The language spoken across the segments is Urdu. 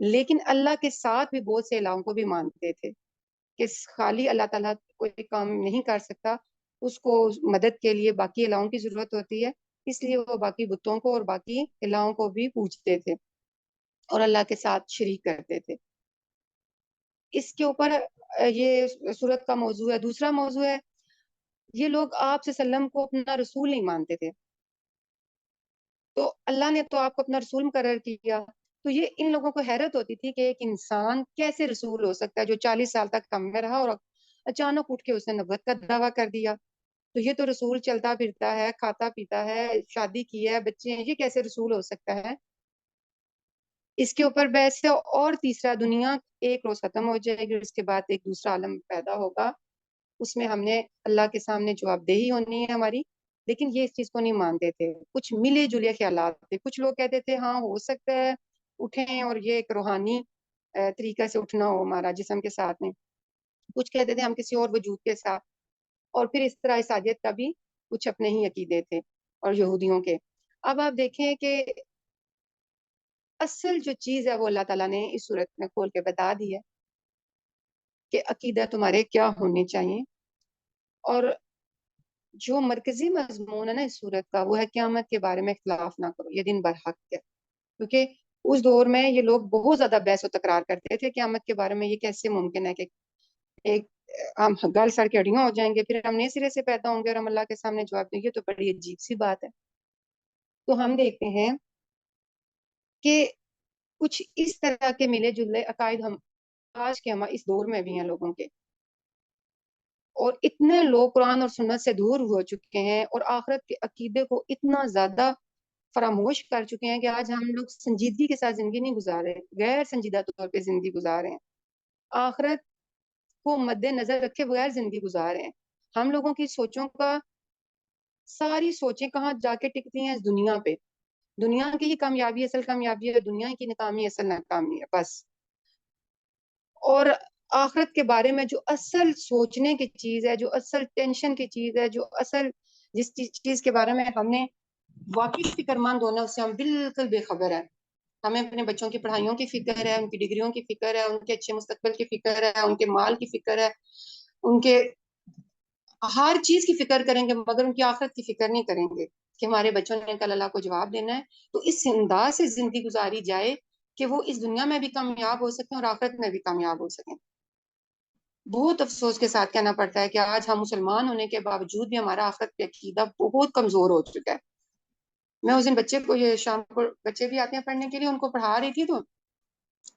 لیکن اللہ کے ساتھ بھی بہت سے الہوں کو بھی مانتے تھے کہ خالی اللہ تعالیٰ کوئی کام نہیں کر سکتا، اس کو مدد کے لیے باقی الہوں کی ضرورت ہوتی ہے، اس لیے وہ باقی بتوں کو اور باقی الہوں کو بھی پوجتے تھے اور اللہ کے ساتھ شریک کرتے تھے۔ اس کے اوپر یہ سورت کا موضوع ہے۔ دوسرا موضوع ہے، یہ لوگ آپ صلی اللہ علیہ وسلم کو اپنا رسول نہیں مانتے تھے، تو اللہ نے تو آپ کو اپنا رسول مقرر کیا، تو یہ ان لوگوں کو حیرت ہوتی تھی کہ ایک انسان کیسے رسول ہو سکتا ہے جو 40 سال تک کم میں رہا اور اچانک اٹھ کے اس نے نبوت کا دعویٰ کر دیا۔ تو یہ تو رسول چلتا پھرتا ہے، کھاتا پیتا ہے، شادی کی ہے، بچے ہیں، یہ کیسے رسول ہو سکتا ہے؟ اس کے اوپر بحث ہے۔ اور تیسرا، دنیا ایک روز ختم ہو جائے گی، اس کے بعد ایک دوسرا عالم پیدا ہوگا، اس میں ہم نے اللہ کے سامنے جواب دہی ہونی ہے ہماری، لیکن یہ اس چیز کو نہیں مانتے تھے۔ کچھ ملے جلے خیالات تھے، کچھ لوگ کہتے تھے ہاں ہو سکتا ہے اٹھیں اور یہ ایک روحانی طریقہ سے اٹھنا ہو ہمارا جسم کے ساتھ میں، کچھ کہتے تھے ہم کسی اور وجود کے ساتھ، اور پھر اس طرح عیسائیت کا بھی کچھ اپنے ہی عقیدے تھے اور یہودیوں کے۔ اب آپ دیکھیں کہ اصل جو چیز ہے وہ اللہ تعالیٰ نے اس صورت میں کھول کے بتا دی ہے کہ عقیدہ تمہارے کیا ہونے چاہیے، اور جو مرکزی مضمون ہے نا اس صورت کا وہ ہے قیامت کے بارے میں اختلاف نہ کرو، یہ دن برحق ہے، کیونکہ اس دور میں یہ لوگ بہت زیادہ بحث و تکرار کرتے تھے قیامت کے بارے میں، یہ کیسے ممکن ہے کہ ایک ہم گل سڑ کے اڑیاں ہو جائیں گے، پھر ہم نئے سرے سے پیدا ہوں گے اور ہم اللہ کے سامنے جواب دیں گے، تو بڑی عجیب سی بات ہے۔ تو ہم دیکھتے ہیں کہ کچھ اس طرح کے ملے جلے عقائد ہم آج کے ہم اس دور میں بھی ہیں لوگوں کے، اور اتنے لوگ قرآن اور سنت سے دور ہو چکے ہیں اور آخرت کے عقیدے کو اتنا زیادہ فراموش کر چکے ہیں کہ آج ہم لوگ سنجیدگی کے ساتھ زندگی نہیں گزار رہے، غیر سنجیدہ طور پہ زندگی گزار رہے ہیں، آخرت کو مد نظر رکھے بغیر زندگی گزار رہے ہیں۔ ہم لوگوں کی سوچوں کا، ساری سوچیں کہاں جا کے ٹکتی ہیں؟ اس دنیا پہ، دنیا کی ہی کامیابی اصل کامیابی ہے، دنیا کی ناکامی اصل ناکامی ہے بس۔ اور آخرت کے بارے میں جو اصل سوچنے کی چیز ہے، جو اصل ٹینشن کی چیز ہے، جو اصل جس چیز کے بارے میں ہم نے واقعی فکر مند ہونا، اس سے ہم بالکل بے خبر ہیں۔ ہمیں اپنے بچوں کی پڑھائیوں کی فکر ہے، ان کی ڈگریوں کی فکر ہے، ان کے اچھے مستقبل کی فکر ہے، ان کے مال کی فکر ہے، ان کے ہر چیز کی فکر کریں گے، مگر ان کی آخرت کی فکر نہیں کریں گے کہ ہمارے بچوں نے کل اللہ کو جواب دینا ہے۔ تو اس انداز سے زندگی گزاری جائے کہ وہ اس دنیا میں بھی کامیاب ہو سکیں اور آخرت میں بھی کامیاب ہو سکیں۔ بہت افسوس کے ساتھ کہنا پڑتا ہے کہ آج ہم مسلمان ہونے کے باوجود بھی ہمارا آخرت پہ عقیدہ بہت کمزور ہو چکا ہے۔ میں اس دن بچے کو، یہ شام کو بچے بھی آتے ہیں پڑھنے کے لیے، ان کو پڑھا رہی تھی، تو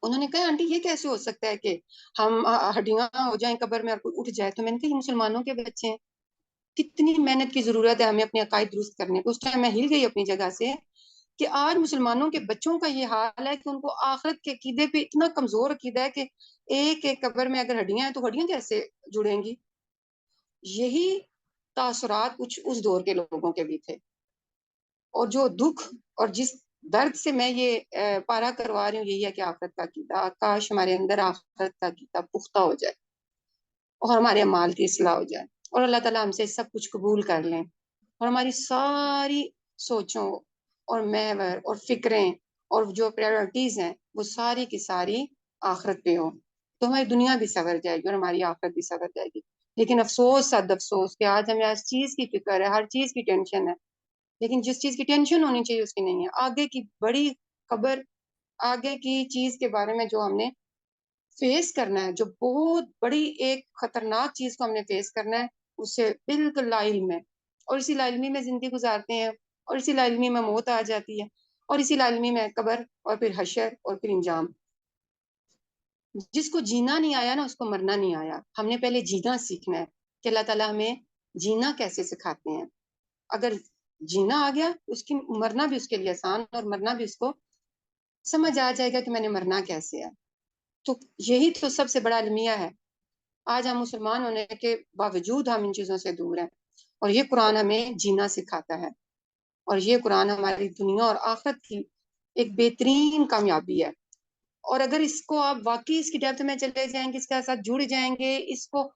انہوں نے کہا آنٹی یہ کیسے ہو سکتا ہے کہ ہم ہڈیاں ہو جائیں قبر میں اور کوئی اٹھ جائے؟ تو میں نے کہا یہ مسلمانوں کے بچے ہیں، کتنی محنت کی ضرورت ہے ہمیں اپنے عقائد درست کرنے کو۔ اس ٹائم میں ہل گئی اپنی جگہ سے کہ آج مسلمانوں کے بچوں کا یہ حال ہے کہ ان کو آخرت کے عقیدے پہ اتنا کمزور عقیدہ ہے کہ ایک ایک قبر میں اگر ہڈیاں ہیں تو ہڈیاں کیسے جڑیں گی؟ یہی تاثرات کچھ اس دور کے لوگوں کے بھی تھے، اور جو دکھ اور جس درد سے میں یہ پارا کروا رہی ہوں یہی ہے کہ آخرت کا عقیدہ، کاش ہمارے اندر آخرت کا عقیدہ پختہ ہو جائے اور ہمارے اعمال کی اصلاح ہو جائے اور اللہ تعالیٰ ہم سے سب کچھ قبول کر لیں اور ہماری ساری سوچوں اور محور اور فکریں اور جو پریورٹیز ہیں وہ ساری کی ساری آخرت پہ ہوں، تو ہماری دنیا بھی سنور جائے گی اور ہماری آخرت بھی سنور جائے گی۔ لیکن افسوس صد افسوس کہ آج ہمیں اس چیز کی فکر ہے، ہر چیز کی ٹینشن ہے، لیکن جس چیز کی ٹینشن ہونی چاہیے اس کی نہیں ہے۔ آگے کی بڑی خبر، آگے کی چیز کے بارے میں جو ہم نے فیس کرنا ہے، جو بہت بڑی ایک خطرناک چیز کو ہم نے فیس کرنا ہے، اس سے بالکل لا علم ہے، اور اسی لا علمی میں زندگی گزارتے ہیں، اور اسی لا علمی میں موت آ جاتی ہے، اور اسی لا علمی میں قبر اور پھر حشر اور پھر انجام۔ جس کو جینا نہیں آیا نا اس کو مرنا نہیں آیا۔ ہم نے پہلے جینا سیکھنا ہے کہ اللہ تعالیٰ ہمیں جینا کیسے سکھاتے ہیں۔ اگر جینا آ گیا اس کی مرنا بھی اس کے لیے آسان، اور مرنا بھی اس کو سمجھ آ جائے گا کہ میں نے مرنا کیسے ہے۔ تو یہی تو سب سے بڑا المیہ ہے۔ آج ہم مسلمان ہونے کے باوجود ہم ان چیزوں سے دور ہیں، اور یہ قرآن ہمیں جینا سکھاتا ہے، اور یہ قرآن ہماری دنیا اور آخرت کی ایک بہترین کامیابی ہے۔ اور اگر اس کو آپ واقعی اس کی ڈیپتھ میں چلے جائیں گے، اس کے ساتھ جڑ جائیں گے، اس کو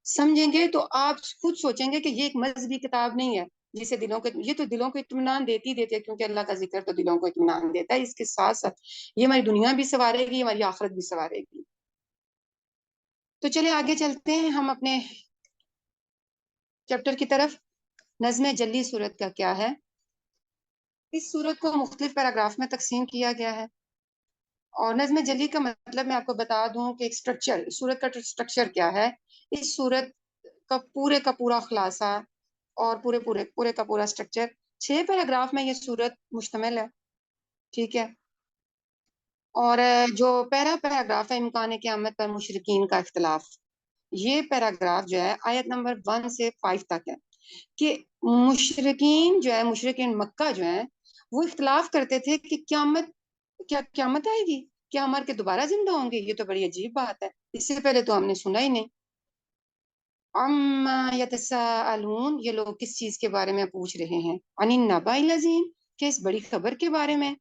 سمجھیں گے، تو آپ خود سوچیں گے کہ یہ ایک مذہبی کتاب نہیں ہے، جسے دلوں کو، یہ تو دلوں کو اطمینان دیتی دیتے ہیں، کیونکہ اللہ کا ذکر تو دلوں کو اطمینان دیتا ہے، اس کے ساتھ ساتھ یہ ہماری دنیا بھی سنوارے گی، ہماری آخرت بھی سنوارے گی۔ تو چلے آگے چلتے ہیں ہم اپنے چیپٹر کی طرف۔ نظم جلی صورت کا کیا ہے؟ اس صورت کو مختلف پیراگراف میں تقسیم کیا گیا ہے، اور نظم جلی کا مطلب میں آپ کو بتا دوں کہ ایک سٹرکچر، صورت کا سٹرکچر کیا ہے۔ اس صورت کا پورا خلاصہ اور پورے کا پورا سٹرکچر 6 پیراگراف میں یہ صورت مشتمل ہے، ٹھیک ہے۔ اور جو پہلا پیراگراف ہے امکان قیامت پر مشرکین کا اختلاف، یہ پیراگراف جو ہے آیت نمبر 1 سے 5 تک ہے کہ مشرکین جو ہے، مشرکین مکہ جو ہیں، وہ اختلاف کرتے تھے کہ کیا قیامت آئے گی، کیا مر کے دوبارہ زندہ ہوں گے؟ یہ تو بڑی عجیب بات ہے، اس سے پہلے تو ہم نے سنا ہی نہیں۔ عما یتساءلون، یہ لوگ کس چیز کے بارے میں پوچھ رہے ہیں؟ عن النبأ العظیم، کہ اس بڑی خبر کے بارے میں،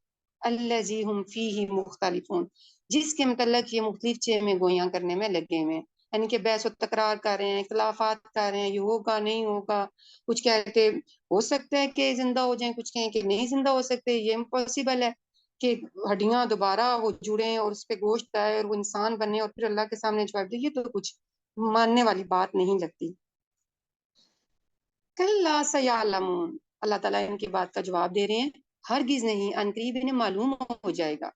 الذی ہم فیہ مختلفون، جس کے متعلق یہ مختلف چیزیں گویاں کرنے میں لگے ہوئے ہیں، یعنی کہ بحث و تکرار کر رہے ہیں، اختلافات کر رہے ہیں، یہ ہوگا نہیں ہوگا، کچھ کہتے ہو سکتا ہے کہ زندہ ہو جائیں، کچھ کہیں کہ نہیں زندہ ہو سکتے، یہ امپاسبل ہے کہ ہڈیاں دوبارہ وہ جڑیں اور اس پہ گوشت آئے اور وہ انسان بنے اور پھر اللہ کے سامنے جواب دے، یہ تو کچھ ماننے والی بات نہیں لگتی۔ کلا سیعلمون، اللہ تعالیٰ ان کی بات کا جواب دے رہے ہیں، ہرگز نہیں، ان قریب انہیں معلوم ہو جائے گا۔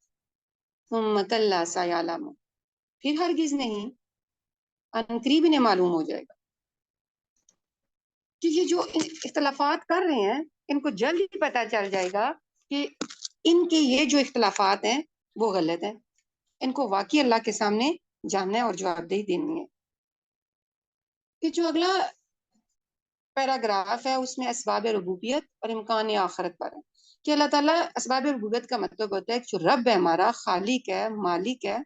ثم کلا سیعلمون، پھر ہرگز نہیں، ان قریب انہیں معلوم ہو جائے گا کہ یہ جو اختلافات کر رہے ہیں ان کو جلد ہی پتہ چل جائے گا کہ ان کے یہ جو اختلافات ہیں وہ غلط ہیں، ان کو واقعی اللہ کے سامنے جاننا ہے اور جواب دہی دینی ہے۔ کہ جو اگلا پیراگراف ہے اس میں اسباب ربوبیت اور امکان آخرت پر ہے کہ اللہ تعالیٰ، اسباب ربوبیت کا مطلب ہوتا ہے کہ جو رب ہے ہمارا، خالق ہے، مالک ہے،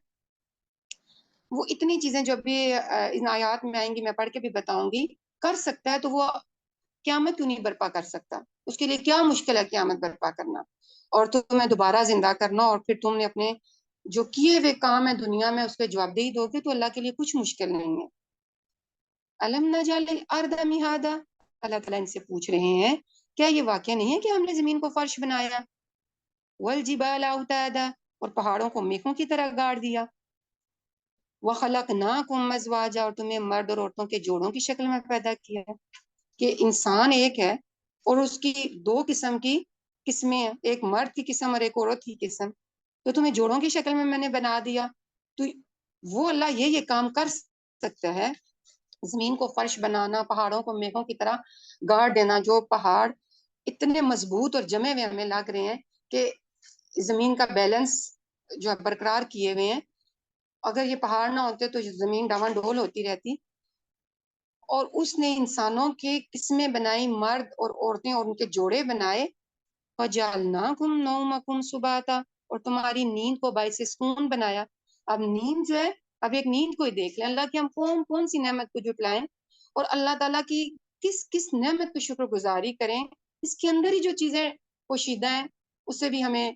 وہ اتنی چیزیں جو ابھی ان آیات میں آئیں گی، میں پڑھ کے بھی بتاؤں گی، کر سکتا ہے، تو وہ قیامت کیوں نہیں برپا کر سکتا؟ اس کے لیے کیا مشکل ہے قیامت برپا کرنا اور تمہیں دوبارہ زندہ کرنا، اور پھر تم نے اپنے جو کیے ہوئے کام ہے دنیا میں اس پہ جواب دہی دو گے، تو اللہ کے لیے کچھ مشکل نہیں ہے۔ الم نجعل الارض مہادا، اللہ تعالیٰ ان سے پوچھ رہے ہیں کیا یہ واقعہ نہیں ہے کہ ہم نے زمین کو فرش بنایا، والجبال اوتادا، اور پہاڑوں کو میخوں کی طرح گاڑ دیا، وخلقناکم ازواجا، اور تمہیں مرد اور عورتوں کے جوڑوں کی شکل میں پیدا کیا ہے، کہ انسان ایک ہے اور اس کی 2 قسم کی قسمیں ہیں، ایک مرد کی قسم اور ایک عورت کی قسم، تو تمہیں جوڑوں کی شکل میں نے بنا دیا۔ تو وہ اللہ یہ کام کر سکتا ہے، زمین کو فرش بنانا، پہاڑوں کو میخوں کی طرح گاڑ دینا، جو پہاڑ اتنے مضبوط اور جمے ہوئے ہمیں لگ رہے ہیں کہ زمین کا بیلنس جو ہے برقرار کیے ہوئے ہیں، اگر یہ پہاڑ نہ ہوتے تو زمین ڈاواں ڈول ہوتی رہتی۔ اور اس نے انسانوں کے قسمیں بنائی، مرد اور عورتیں، اور ان کے جوڑے بنائے، وَجَعَلْنَاكُمْ نَوْمَكُمْ سُبَاتًا، اور تمہاری نیند کو باعث سکون بنایا۔ اب نیند جو ہے، اب ایک نیند کو ہی دیکھ لیں، اللہ کی ہم کون کون سی نعمت کو جٹلائیں اور اللہ تعالیٰ کی کس کس نعمت پہ شکر گزاری کریں، اس کے اندر ہی جو چیزیں پوشیدہ ہیں اس سے بھی ہمیں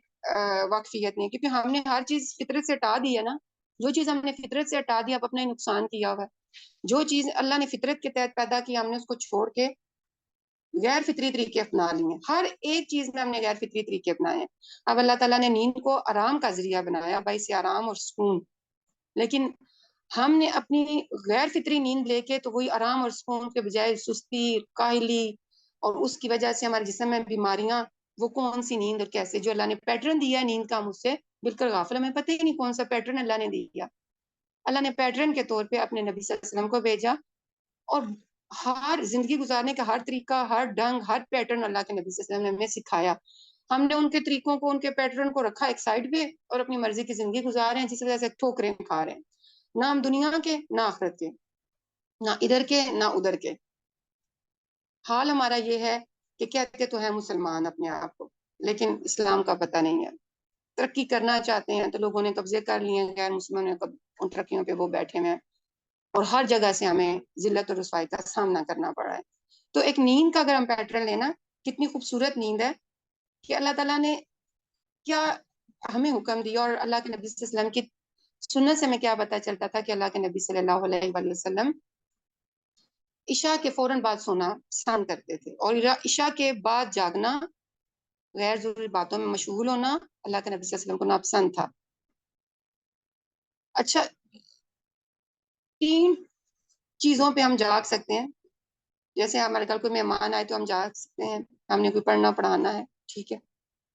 واقفیت نہیں، کیونکہ ہم نے ہر چیز فطرت سے ہٹا دی ہے نا، جو چیز ہم نے فطرت سے ہٹا دی اب اپنا نقصان کیا ہوا ہے، جو چیز اللہ نے فطرت کے تحت پیدا کی ہم نے اس کو چھوڑ کے غیر فطری طریقے اپنا لیے، ہر ایک چیز میں ہم نے غیر فطری طریقے اپنائے ہیں۔ اب اللہ تعالیٰ نے نیند کو آرام کا ذریعہ بنایا، باعث آرام اور سکون، لیکن ہم نے اپنی غیر فطری نیند لے کے تو وہی آرام اور سکون کے بجائے سستی، کاہلی، اور اس کی وجہ سے ہمارے جسم میں بیماریاں، وہ کون سی نیند اور کیسے، جو اللہ نے پیٹرن دیا ہے نیند کا مجھ سے بالکل غافل، ہمیں پتہ ہی نہیں کون سا پیٹرن اللہ نے دیا۔ اللہ نے پیٹرن کے طور پہ اپنے نبی صلی اللہ علیہ وسلم کو بھیجا، اور ہر زندگی گزارنے کا ہر طریقہ، ہر ڈنگ، ہر پیٹرن اللہ کے نبی صلی اللہ علیہ وسلم نے ہمیں سکھایا۔ ہم نے ان کے طریقوں کو، ان کے پیٹرن کو رکھا ایک سائڈ پہ اور اپنی مرضی کی زندگی گزار رہے ہیں، جس وجہ سے ٹھوکریں کھا رہے ہیں، نہ ہم دنیا کے نہ آخرت کے، نہ ادھر کے نہ ادھر کے۔ حال ہمارا یہ ہے کہ کہتے تو ہیں مسلمان اپنے آپ کو، لیکن اسلام کا پتہ نہیں ہے، ترقی کرنا چاہتے ہیں تو لوگوں نے قبضے کر لیے ہیں، غیر مسلمانوں نے ان ترقیوں پہ وہ بیٹھے ہوئے ہیں، اور ہر جگہ سے ہمیں ذلت اور رسوائی کا سامنا کرنا پڑا ہے۔ تو ایک نیند کا اگر ہم پیٹرن لینا، کتنی خوبصورت نیند ہے کہ اللہ تعالیٰ نے کیا ہمیں حکم دیا، اور اللہ کے نبی صلی اللہ علیہ وسلم کی سنت سے ہمیں کیا پتہ چلتا تھا کہ اللہ کے نبی صلی اللہ علیہ وآلہ وسلم عشاء کے فوراً بعد سونا پسند کرتے تھے، اور عشاء کے بعد جاگنا، غیر ضروری باتوں میں مشغول ہونا اللہ کے نبی صلی اللہ علیہ وسلم کو ناپسند تھا۔ اچھا، 3 چیزوں پہ ہم جاگ سکتے ہیں، جیسے ہمارے گھر کوئی مہمان آئے تو ہم جاگ سکتے ہیں، ہم نے کوئی پڑھنا پڑھانا ہے، ٹھیک ہے،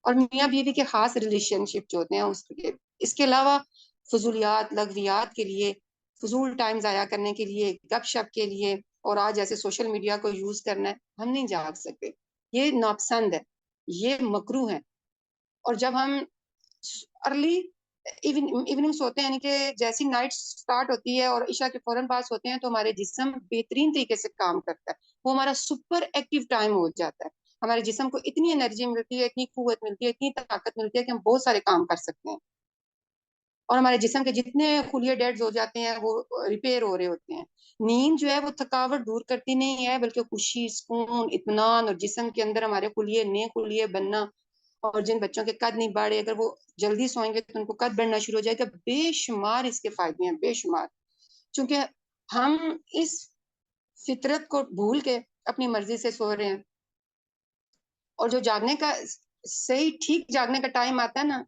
اور میاں بیوی کے خاص ریلیشن شپ جو ہوتے ہیں اس کے علاوہ فضولیات لغویات کے لیے، فضول ٹائم ضائع کرنے کے لیے، گپ شپ کے لیے، اور آج جیسے سوشل میڈیا کو یوز کرنا ہے، ہم نہیں جاگ سکتے، یہ ناپسند ہے، یہ مکروہ ہے۔ اور جب ہم ارلی ایوننگ سوتے ہیں، یعنی کہ جیسی نائٹ سٹارٹ ہوتی ہے اور عشاء کے فوراً پاس ہوتے ہیں تو ہمارے جسم بہترین طریقے سے کام کرتا ہے، وہ ہمارا سپر ایکٹیو ٹائم ہو جاتا ہے، ہمارے جسم کو اتنی انرجی ملتی ہے، اتنی قوت ملتی ہے، اتنی طاقت ملتی ہے کہ ہم بہت سارے کام کر سکتے ہیں، اور ہمارے جسم کے جتنے خلیے ڈیڈز ہو جاتے ہیں وہ ریپیئر ہو رہے ہوتے ہیں۔ نیند جو ہے وہ تھکاوٹ دور کرتی نہیں ہے، بلکہ خوشی، سکون، اطمینان، اور جسم کے اندر ہمارے خلیے، نئے خلیے بننا، اور جن بچوں کے قد نہیں بڑھے اگر وہ جلدی سوئیں گے تو ان کو قد بڑھنا شروع ہو جائے گا۔ بے شمار اس کے فائدے ہیں، بے شمار، چونکہ ہم اس فطرت کو بھول کے اپنی مرضی سے سو رہے ہیں، اور جو جاگنے کا صحیح ٹھیک جاگنے کا ٹائم آتا ہے نا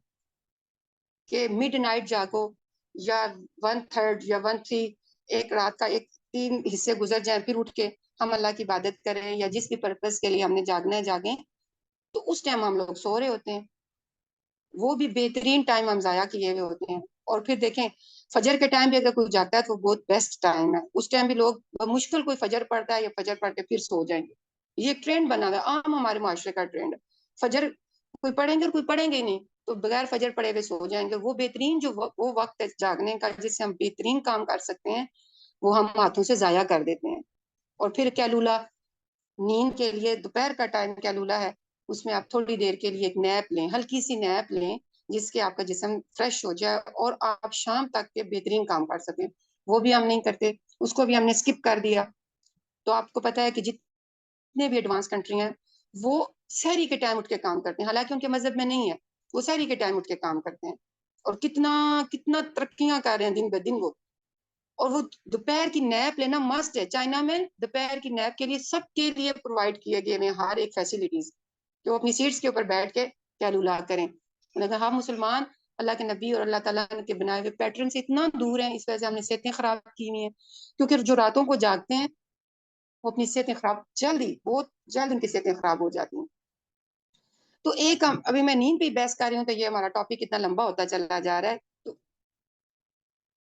کہ مڈ نائٹ جاگو، یا 1/3 یا 1/3، ایک رات کا 3 حصے گزر جائیں پھر اٹھ کے ہم اللہ کی عبادت کریں یا جس بھی پرپس کے لیے ہم نے جاگنا ہے جاگیں، تو اس ٹائم ہم لوگ سو رہے ہوتے ہیں، وہ بھی بہترین ٹائم ہم ضائع کیے ہوئے ہوتے ہیں۔ اور پھر دیکھیں فجر کے ٹائم بھی اگر کوئی جاتا ہے تو وہ بہت بیسٹ ٹائم ہے، اس ٹائم بھی لوگ مشکل کوئی فجر پڑتا ہے یا فجر پڑھ کے پھر سو جائیں گے، یہ ایک ٹرینڈ بنا ہوا ہے، عام ہمارے معاشرے کا ٹرینڈ ہے، فجر کوئی پڑھیں گے اور کوئی پڑھیں گے ہی نہیں، تو بغیر فجر پڑے ہوئے سو جائیں گے۔ وہ بہترین جو وہ وقت ہے جاگنے کا جس سے ہم بہترین کام کر سکتے ہیں، وہ ہم ہاتھوں سے ضائع کر دیتے ہیں۔ اور پھر کیلولا، نیند کے لیے دوپہر کا ٹائم کیلولا ہے، اس میں آپ تھوڑی دیر کے لیے ایک نیپ لیں، ہلکی سی نیپ لیں جس کے آپ کا جسم فریش ہو جائے اور آپ شام تک کے بہترین کام کر سکیں، وہ بھی ہم نہیں کرتے، اس کو بھی ہم نے اسکپ کر دیا۔ تو آپ کو پتا ہے کہ جتنے بھی ایڈوانس کنٹری ہیں وہ سحری کے ٹائم اٹھ کے کام کرتے ہیں، حالانکہ ان کے مذہب میں نہیں ہے، وہ سحری کے ٹائم اٹھ کے کام کرتے ہیں، اور کتنا کتنا ترقیاں کر رہے ہیں دن بہ دن وہ۔ اور وہ دوپہر کی نیپ لینا مسٹ ہے، چائنا میں دوپہر کی نیپ کے لیے سب کے لیے پرووائڈ کیے گئے ہیں ہر ایک فیسلٹیز، کہ وہ اپنی سیٹس کے اوپر بیٹھ کے کیلولا کریں، لیکن ہم مسلمان اللہ کے نبی اور اللہ تعالیٰ کے بنائے ہوئے پیٹرن سے اتنا دور ہیں، اس وجہ سے ہم نے صحتیں خراب کی ہوئی ہیں، کیونکہ جو راتوں کو جاگتے ہیں وہ اپنی صحتیں خراب جلدی بہت جلد ان کی صحتیں خراب ہو جاتی ہیں۔ تو ایک ابھی میں نیند پہ بحث کر رہی ہوں تو یہ ہمارا ٹاپک کتنا لمبا ہوتا چلا جا رہا ہے، تو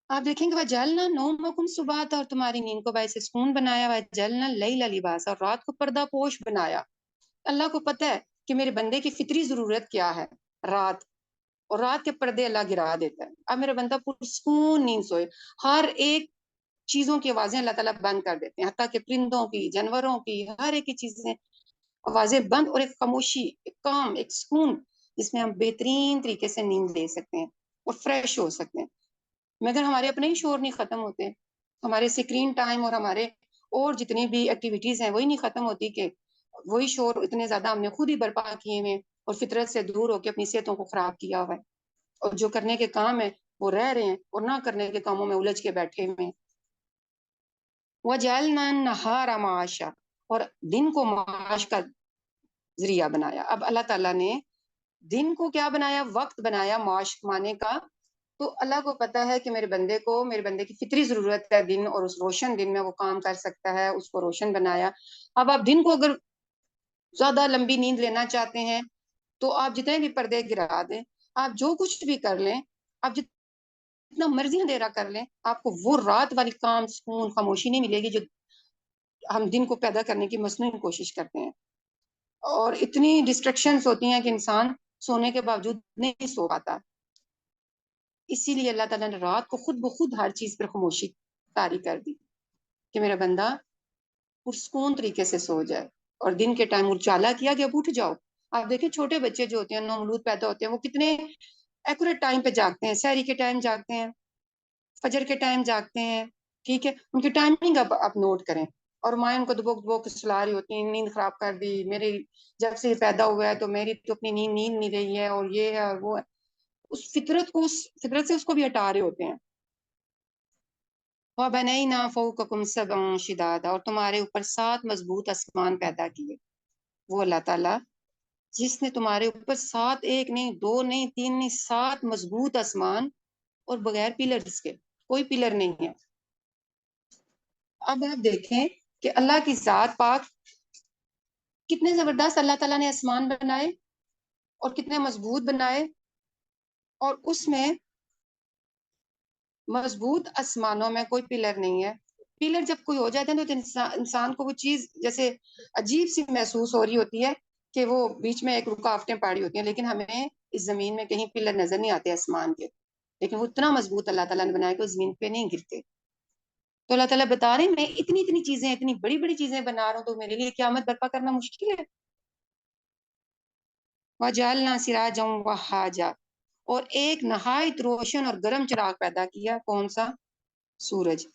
آپ دیکھیں گے وجعلنا نومکم سباتا، اور تمہاری نیند کو باعث سکون بنایا، وجعلنا اللیل لباسا، اور رات کو پردہ پوش بنایا۔ اللہ کو پتہ ہے کہ میرے بندے کی فطری ضرورت کیا ہے، رات، اور رات کے پردے اللہ گرا دیتا ہے، اب میرا بندہ پرسکون نیند سوئے، ہر ایک چیزوں کی آوازیں اللہ تعالیٰ بند کر دیتے ہیں، حتیٰ کہ پرندوں کی، جانوروں کی، ہر ایک کی چیزیں آوازیں بند، اور ایک خاموشی، ایک کام، ایک سکون جس میں ہم بہترین طریقے سے نیند لے سکتے ہیں اور فریش ہو سکتے ہیں، مگر ہمارے اپنے ہی شور نہیں ختم ہوتے، ہمارے اسکرین ٹائم اور ہمارے اور جتنی بھی ایکٹیویٹیز ہیں وہی نہیں ختم ہوتی، کہ وہی شور اتنے زیادہ ہم نے خود ہی برپا کیے ہیں اور فطرت سے دور ہو کے اپنی صحتوں کو خراب کیا ہوا ہے، اور جو کرنے کے کام ہے وہ رہ رہے ہیں اور نہ کرنے کے کاموں میں الجھ کے بیٹھے ہوئے ہیں۔ وَجَعَلْنَا النَّهَارَ مَعَاشًا، اور دن کو معاش کا ذریعہ بنایا، اب اللہ تعالیٰ نے دن کو کیا بنایا، وقت بنایا معاش کمانے کا، تو اللہ کو پتا ہے کہ میرے بندے کی فطری ضرورت ہے دن، اور اس روشن دن میں وہ کام کر سکتا ہے، اس کو روشن بنایا۔ اب آپ دن کو اگر زیادہ لمبی نیند لینا چاہتے ہیں تو آپ جتنے بھی پردے گرا دیں، آپ جو کچھ بھی کر لیں، آپ جتنا مرضی اندھیرا کر لیں، آپ کو وہ رات والی کام، سکون، خاموشی نہیں ملے گی جو ہم دن کو پیدا کرنے کی مصنوعی کوشش کرتے ہیں، اور اتنی ڈسٹریکشنز ہوتی ہیں کہ انسان سونے کے باوجود نہیں سو پاتا، اسی لیے اللہ تعالیٰ نے رات کو خود بخود ہر چیز پر خاموشی طاری کر دی کہ میرا بندہ پرسکون طریقے سے سو جائے، اور دن کے ٹائم اجالا کیا کہ اب اٹھ جاؤ۔ آپ دیکھیں چھوٹے بچے جو ہوتے ہیں نومولود پیدا ہوتے ہیں وہ کتنے ایکوریٹ ٹائم پہ جاگتے ہیں، سحری کے ٹائم جاگتے ہیں، فجر کے ٹائم جاگتے ہیں، ٹھیک ہے، ان کی ٹائمنگ اب آپ نوٹ کریں، اور مائیں ان کو دبوک دبوک سلا رہی ہوتی ہیں، نیند خراب کر دی میری، جب سے یہ پیدا ہوا ہے تو میری تو اپنی نیند نہیں رہی ہے، اور یہ ہے اور وہ ہے، اس فطرت سے اس کو بھی ہٹا رہے ہوتے ہیں۔ وَبَنَيْنَا فَوْقَكُمْ سَبْعًا شِدَادًا، اور تمہارے اوپر 7 مضبوط آسمان پیدا کیے. وہ اللہ تعالیٰ جس نے تمہارے اوپر 7، ایک نہیں، 2 نہیں، 3 نہیں، 7 مضبوط آسمان، اور بغیر پلرز کے، کوئی پلر نہیں ہے. اب آپ دیکھیں کہ اللہ کی ذات پاک کتنے زبردست اللہ تعالیٰ نے آسمان بنائے اور کتنے مضبوط بنائے. اور اس میں مضبوط آسمانوں میں کوئی پلر نہیں ہے. پلر جب کوئی ہو جاتا ہے تو انسان کو وہ چیز جیسے عجیب سی محسوس ہو رہی ہوتی ہے کہ وہ بیچ میں ایک رکاوٹیں پڑی ہوتی ہیں، لیکن ہمیں اس زمین میں کہیں پلر نظر نہیں آتے آسمان کے، لیکن وہ اتنا مضبوط اللہ تعالیٰ نے بنایا کہ وہ زمین پہ نہیں گرتے. تو اللہ تعالیٰ بتا رہے ہیں میں اتنی چیزیں، اتنی بڑی بڑی چیزیں بنا رہا ہوں تو میرے لیے قیامت برپا کرنا مشکل ہے. وَجَعَلْنَا سِرَاجًا وَهَّاجًا، اور ایک نہایت روشن اور گرم چراغ پیدا کیا. کون سا؟ سورج.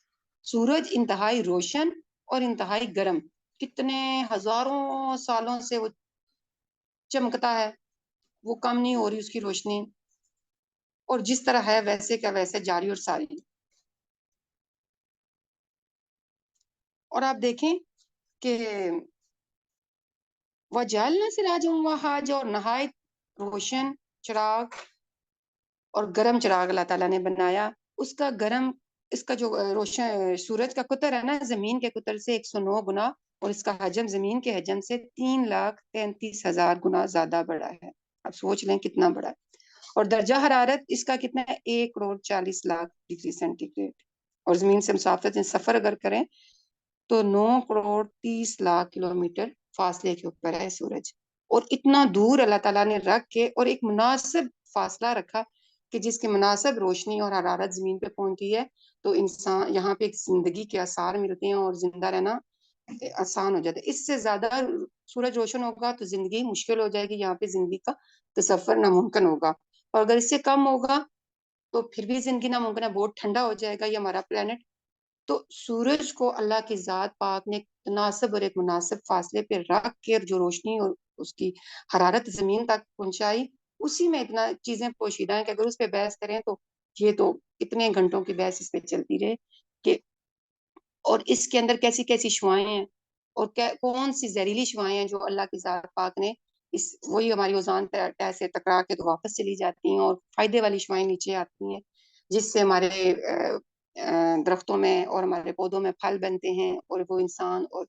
سورج انتہائی روشن اور انتہائی گرم، کتنے ہزاروں سالوں سے وہ چمکتا ہے، وہ کم نہیں ہو رہی اس کی روشنی، اور جس طرح ہے ویسے کا ویسے جاری اور ساری. اور آپ دیکھیں کہ وَجَعَلْنَا سِرَاجًا وَهَّاجًا، اور نہایت روشن چراغ اور گرم چراغ اللہ تعالیٰ نے بنایا. اس کا گرم، اس کا جو روشن سورج کا قطر ہے نا، زمین کے قطر سے 109 گنا، اور اس کا حجم زمین کے حجم سے 3,33,000 گنا زیادہ بڑا ہے. اب سوچ لیں کتنا بڑا ہے. اور درجہ حرارت اس کا کتنا ہے؟ 1,40,00,000 ڈگری سینٹی گریڈ. اور زمین سے مسافت سفر اگر کریں تو 9,30,00,000 کلومیٹر فاصلے کے اوپر ہے سورج. اور اتنا دور اللہ تعالیٰ نے رکھ کے، اور ایک مناسب فاصلہ رکھا کہ جس کے مناسب روشنی اور حرارت زمین پہ پہنچی ہے تو انسان یہاں پہ ایک زندگی کے آثار ملتے ہیں اور زندہ رہنا آسان ہو جاتا ہے. اس سے زیادہ سورج روشن ہوگا تو زندگی مشکل ہو جائے گی، یہاں پہ زندگی کا تصور ناممکن ہوگا. اور اگر اس سے کم ہوگا تو پھر بھی زندگی ناممکن ہے، بہت ٹھنڈا ہو جائے گا یہ ہمارا پلانٹ. تو سورج کو اللہ کی ذات پاک نے ایک تناسب اور ایک مناسب فاصلے پہ رکھ کے جو روشنی اور اس کی حرارت زمین تک پہنچائی، اسی میں اتنا چیزیں پوشیدہ ہیں کہ اگر اس پہ بحث کریں تو یہ تو اتنے گھنٹوں کی بحث اس پہ چلتی رہے کہ. اور اس کے اندر کیسی کیسی شعائیں ہیں اور کون سی زہریلی شعائیں ہیں جو اللہ کی ذات پاک نے وہی ہماری اوزان طے سے ٹکرا کے تو واپس چلی جاتی ہیں، اور فائدے والی شعائیں نیچے آتی ہیں جس سے ہمارے درختوں میں اور ہمارے پودوں میں پھل بنتے ہیں، اور وہ انسان اور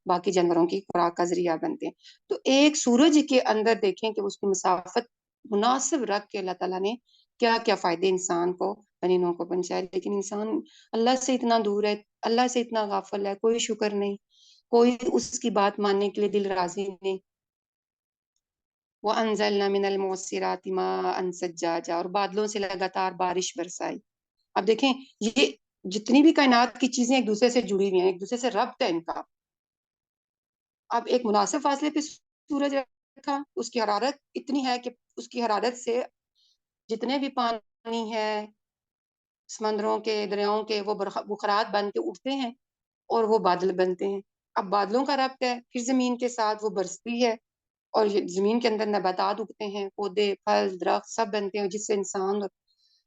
باقی جانوروں کی خوراک کا ذریعہ بنتے ہیں. تو ایک سورج کے اندر دیکھیں کہ اس کی مسافت مناسب رکھ کے اللہ تعالیٰ نے کیا کیا فائدے انسان کو، بنی نوع کو پہنچائے. لیکن انسان اللہ سے اتنا دور ہے، اللہ سے اتنا غافل ہے، کوئی شکر نہیں، کوئی اس کی بات ماننے کے لیے دل راضی نہیں. وَأَنزَلْنَا مِنَ الْمُعْصِرَاتِ مَاءً ثَجَّاجًا، اور بادلوں سے لگاتار بارش برسائی. اب دیکھیں یہ جتنی بھی کائنات کی چیزیں ایک دوسرے سے جڑی ہوئی ہیں، ایک دوسرے سے ربط ہے ان کا. اب ایک مناسب فاصلے پہ سورج رکھا، اس کی حرارت اتنی ہے کہ اس کی حرارت سے جتنے بھی پانی ہے سمندروں کے، دریاؤں کے، وہ بخارات بن کے اٹھتے ہیں اور وہ بادل بنتے ہیں. اب بادلوں کا ربط ہے پھر زمین کے ساتھ، وہ برستی ہے اور زمین کے اندر نباتات اگتے ہیں، پودے، پھل، درخت سب بنتے ہیں جس سے انسان اور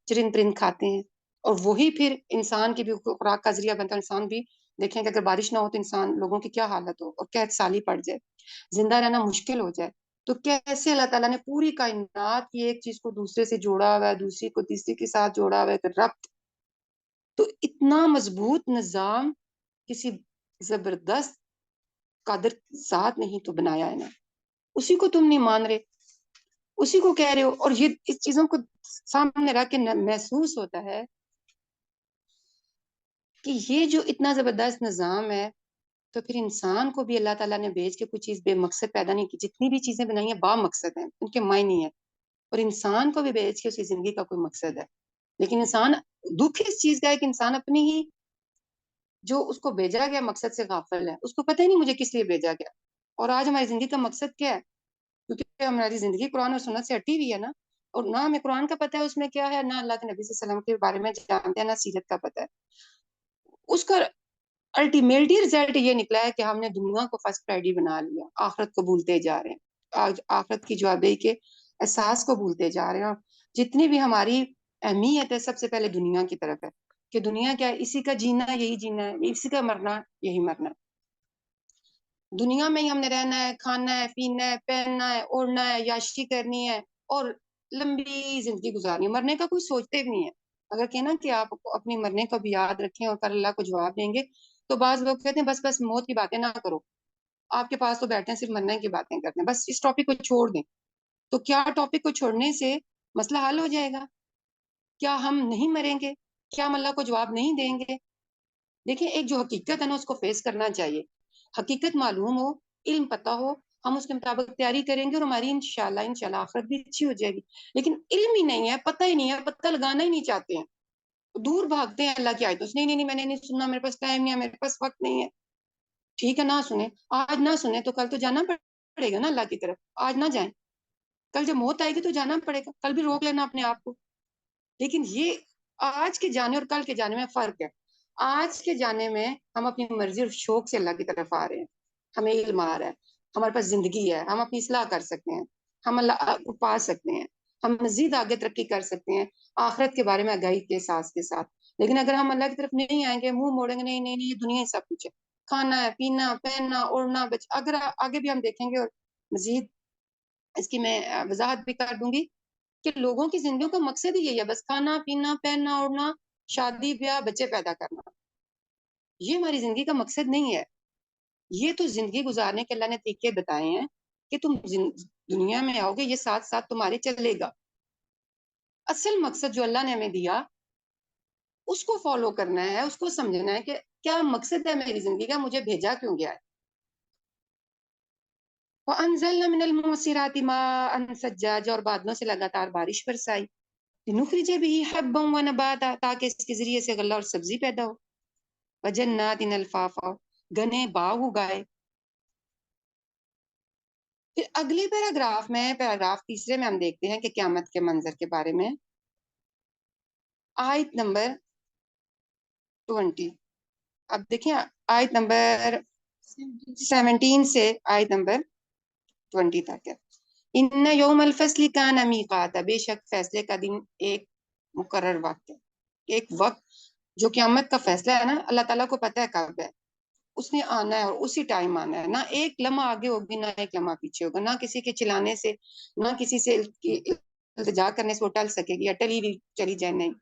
چرند پرند کھاتے ہیں. اور وہی پھر انسان کی بھی خوراک کا ذریعہ بنتا ہے. انسان بھی دیکھیں کہ اگر بارش نہ ہو تو انسان لوگوں کی کیا حالت ہو، اور قحط سالی پڑ جائے، زندہ رہنا مشکل ہو جائے. تو کیسے اللہ تعالیٰ نے پوری کائنات کی ایک چیز کو دوسرے سے جوڑا ہوا ہے، دوسری کو تیسری کے ساتھ جوڑا ہوا ہے، ربط. تو اتنا مضبوط نظام کسی زبردست قادر ذات نہیں تو بنایا ہے نا، اسی کو تم نہیں مان رہے، اسی کو کہہ رہے ہو. اور یہ اس چیزوں کو سامنے رکھ کے محسوس ہوتا ہے کہ یہ جو اتنا زبردست نظام ہے تو پھر انسان کو بھی اللہ تعالیٰ نے بھیج کے کوئی چیز بے مقصد پیدا نہیں کی. جتنی بھی چیزیں بنائی ہیں با مقصد ہیں، ان کے معنی ہیں، اور انسان کو بھی بھیج کے اس کی زندگی کا کوئی مقصد ہے. لیکن انسان دکھ اس چیز کا ہے کہ انسان اپنی ہی جو اس کو بھیجا گیا مقصد سے غافل ہے. اس کو پتہ ہی نہیں مجھے کس لیے بھیجا گیا. اور آج ہماری زندگی کا مقصد کیا ہے؟ کیونکہ ہماری زندگی قرآن اور سنت سے ہٹی ہوئی ہے نا، اور نہ ہمیں قرآن کا پتہ ہے اس میں کیا ہے، نہ اللہ کے نبی صلی اللہ علیہ وسلم کے بارے میں جانتے ہیں، نہ سیرت کا پتہ ہے. اس کا الٹیمیٹلی رزلٹ یہ نکلا ہے کہ ہم نے دنیا کو فرسٹ پرائرٹی بنا لیا، آخرت کو بھولتے جا رہے ہیں. آج آخرت کی جوابدہی کے احساس کو بھولتے جا رہے ہیں، اور جتنی بھی ہماری اہمیت ہے سب سے پہلے دنیا کی طرف ہے. کہ دنیا کیا ہے، اسی کا جینا یہی جینا ہے، اسی کا مرنا یہی مرنا ہے۔ دنیا میں ہی ہم نے رہنا ہے، کھانا ہے، پینا ہے، پہننا ہے، اوڑھنا ہے، یاشی کرنی ہے اور لمبی زندگی گزارنی ہے۔ مرنے کا کوئی سوچتے بھی نہیں ہے۔ اگر کہنا کہ آپ اپنی مرنے کو بھی یاد رکھیں اور کل اللہ کو جواب دیں گے، تو بعض لوگ کہتے ہیں بس بس موت کی باتیں نہ کرو، آپ کے پاس تو بیٹھے ہیں صرف مرنے کی باتیں کرتے ہیں، بس اس ٹاپک کو چھوڑ دیں۔ تو کیا ٹاپک کو چھوڑنے سے مسئلہ حل ہو جائے گا؟ کیا ہم نہیں مریں گے؟ کیا ہم اللہ کو جواب نہیں دیں گے؟ دیکھیں، ایک جو حقیقت ہے نا، اس کو فیس کرنا چاہیے۔ حقیقت معلوم ہو، علم پتا ہو، ہم اس کے مطابق تیاری کریں گے اور ہماری انشاءاللہ آخرت بھی اچھی ہو جائے گی۔ لیکن علم ہی نہیں ہے، پتہ ہی نہیں ہے، پتہ لگانا ہی نہیں چاہتے ہیں، دور بھاگتے ہیں اللہ کی آیتوں سے۔ نہیں نہیں میں نے نہیں سننا، میرے پاس ٹائم نہیں ہے، میرے پاس وقت نہیں ہے۔ ٹھیک ہے، نہ سنیں، آج نہ سنیں تو کل تو جانا پڑے گا نا اللہ کی طرف۔ آج نہ جائیں، کل جب موت آئے گی تو جانا پڑے گا، کل بھی روک لینا اپنے آپ کو۔ لیکن یہ آج کے جانے اور کل کے جانے میں فرق ہے۔ آج کے جانے میں ہم اپنی مرضی اور شوق سے اللہ کی طرف آ رہے ہیں، ہمیں علم آ رہا ہے، ہمارے پاس زندگی ہے، ہم اپنی اصلاح کر سکتے ہیں، ہم اللہ کو پا سکتے ہیں، ہم مزید آگے ترقی کر سکتے ہیں آخرت کے بارے میں آگاہی کے ساتھ کے ساتھ۔ لیکن اگر ہم اللہ کی طرف نہیں آئیں گے، منہ موڑیں گے، نہیں نہیں نہیں یہ دنیا ہی سب کچھ ہے، کھانا ہے، پینا، پہننا، اوڑھنا، اگر آگے بھی ہم دیکھیں گے اور مزید اس کی میں وضاحت بھی کر دوں گی کہ لوگوں کی زندگیوں کا مقصد ہی یہی ہے، بس کھانا پینا، پہننا اوڑھنا، شادی بیاہ، بچے پیدا کرنا۔ یہ ہماری زندگی کا مقصد نہیں ہے۔ یہ تو زندگی گزارنے کے اللہ نے طریقے بتائے ہیں کہ تم دنیا میں آؤ گے، یہ ساتھ ساتھ تمہارے چلے گا۔ اصل مقصد جو اللہ نے ہمیں دیا اس کو فالو کرنا ہے، اس کو سمجھنا ہے کہ کیا مقصد ہے میری زندگی کا، مجھے بھیجا کیوں گیا ہے۔ وَأَنزَلْنَا مِنَ الْمُعْصِرَاتِ مَاءً ثَجَّاجًا، اور بادلوں سے لگاتار بارش برسائی، لِنُخْرِجَ بِهِ حَبًّا وَنَبَاتًا، تاکہ اس کے ذریعے سے غلہ اور سبزی پیدا ہو، وَجَنَّاتٍ أَلْفَافًا، گھنے باغ اگائے۔ پھر اگلی پیراگراف میں، پیراگراف تیسرے میں ہم دیکھتے ہیں کہ قیامت کے منظر کے بارے میں، آیت نمبر 20۔ اب دیکھیں آیت نمبر 17 سے آیت نمبر 20 تک ہے۔ ان یوم الفصل کان میقاتا، بے شک فیصلے کا دن ایک مقرر وقت ہے، ایک وقت جو قیامت کا فیصلہ ہے نا، اللہ تعالیٰ کو پتہ ہے کب ہے، اس نے آنا ہے اور اسی ٹائم آنا ہے، نہ ایک لمحہ آگے ہوگی نہ ایک لمحہ پیچھے ہوگا، نہ کسی کے چلانے سے، نہ کسی سے التجا کرنے سے وہ ٹل سکے گی یا چلی جائے، نہیں،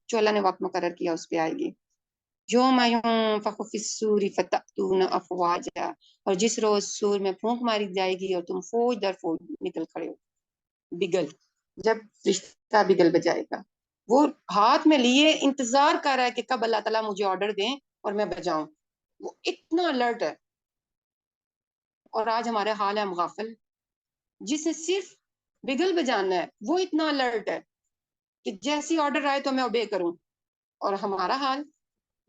جو اللہ نے وقت مقرر کیا اس پہ آئے گی۔ یوم ينفخ في الصور فتأتون افواجا، اور جس روز سور میں پھونک ماری جائے گی اور تم فوج در فوج نکل کھڑے ہو، بگل، جب رشتہ بگل بجائے گا، وہ ہاتھ میں لیے انتظار کر رہا ہے کہ کب اللہ تعالیٰ مجھے آرڈر دیں اور میں بجاؤں، وہ اتنا الرٹ ہے۔ اور آج ہمارے حال ہے ہم غافل، جس نے صرف بگل بجانا ہے وہ اتنا الرٹ ہے کہ جیسی آرڈر آئے تو میں اوبے کروں، اور ہمارا حال،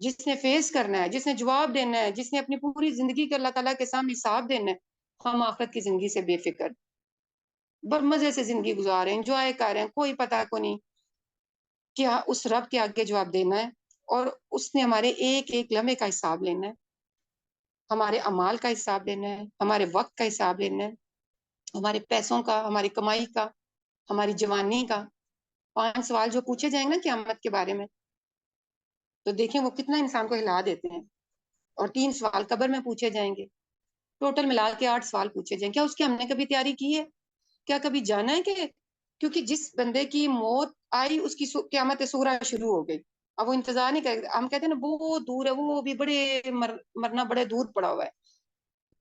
جس نے فیس کرنا ہے، جس نے جواب دینا ہے، جس نے اپنی پوری زندگی کے اللہ تعالیٰ کے سامنے حساب دینا ہے، ہم آخرت کی زندگی سے بے فکر، بر مزے سے زندگی گزار رہے ہیں، انجوائے کر رہے ہیں، کوئی پتہ کو نہیں کیا اس رب کے آگے جواب دینا ہے، اور اس نے ہمارے ایک ایک لمحے کا حساب لینا ہے، ہمارے اعمال کا حساب لینا ہے، ہمارے وقت کا حساب لینا ہے، ہمارے پیسوں کا، ہماری کمائی کا، ہماری جوانی کا۔ 5 سوال جو پوچھے جائیں گے نا قیامت کے بارے میں، تو دیکھیں وہ کتنا انسان کو ہلا دیتے ہیں۔ اور 3 سوال قبر میں پوچھے جائیں گے، ٹوٹل ملا کے 8 سوال پوچھے جائیں۔ کیا اس کی ہم نے کبھی تیاری کی ہے؟ کیا کبھی جانا ہے کہ کیونکہ جس بندے کی موت آئی اس کی قیامت سغریٰ شروع ہو گئی، اب وہ انتظار نہیں کرے، ہم کہتے ہیں نا بہت دور ہے، وہ بھی بڑے مرنا بڑے دور پڑا ہوا ہے۔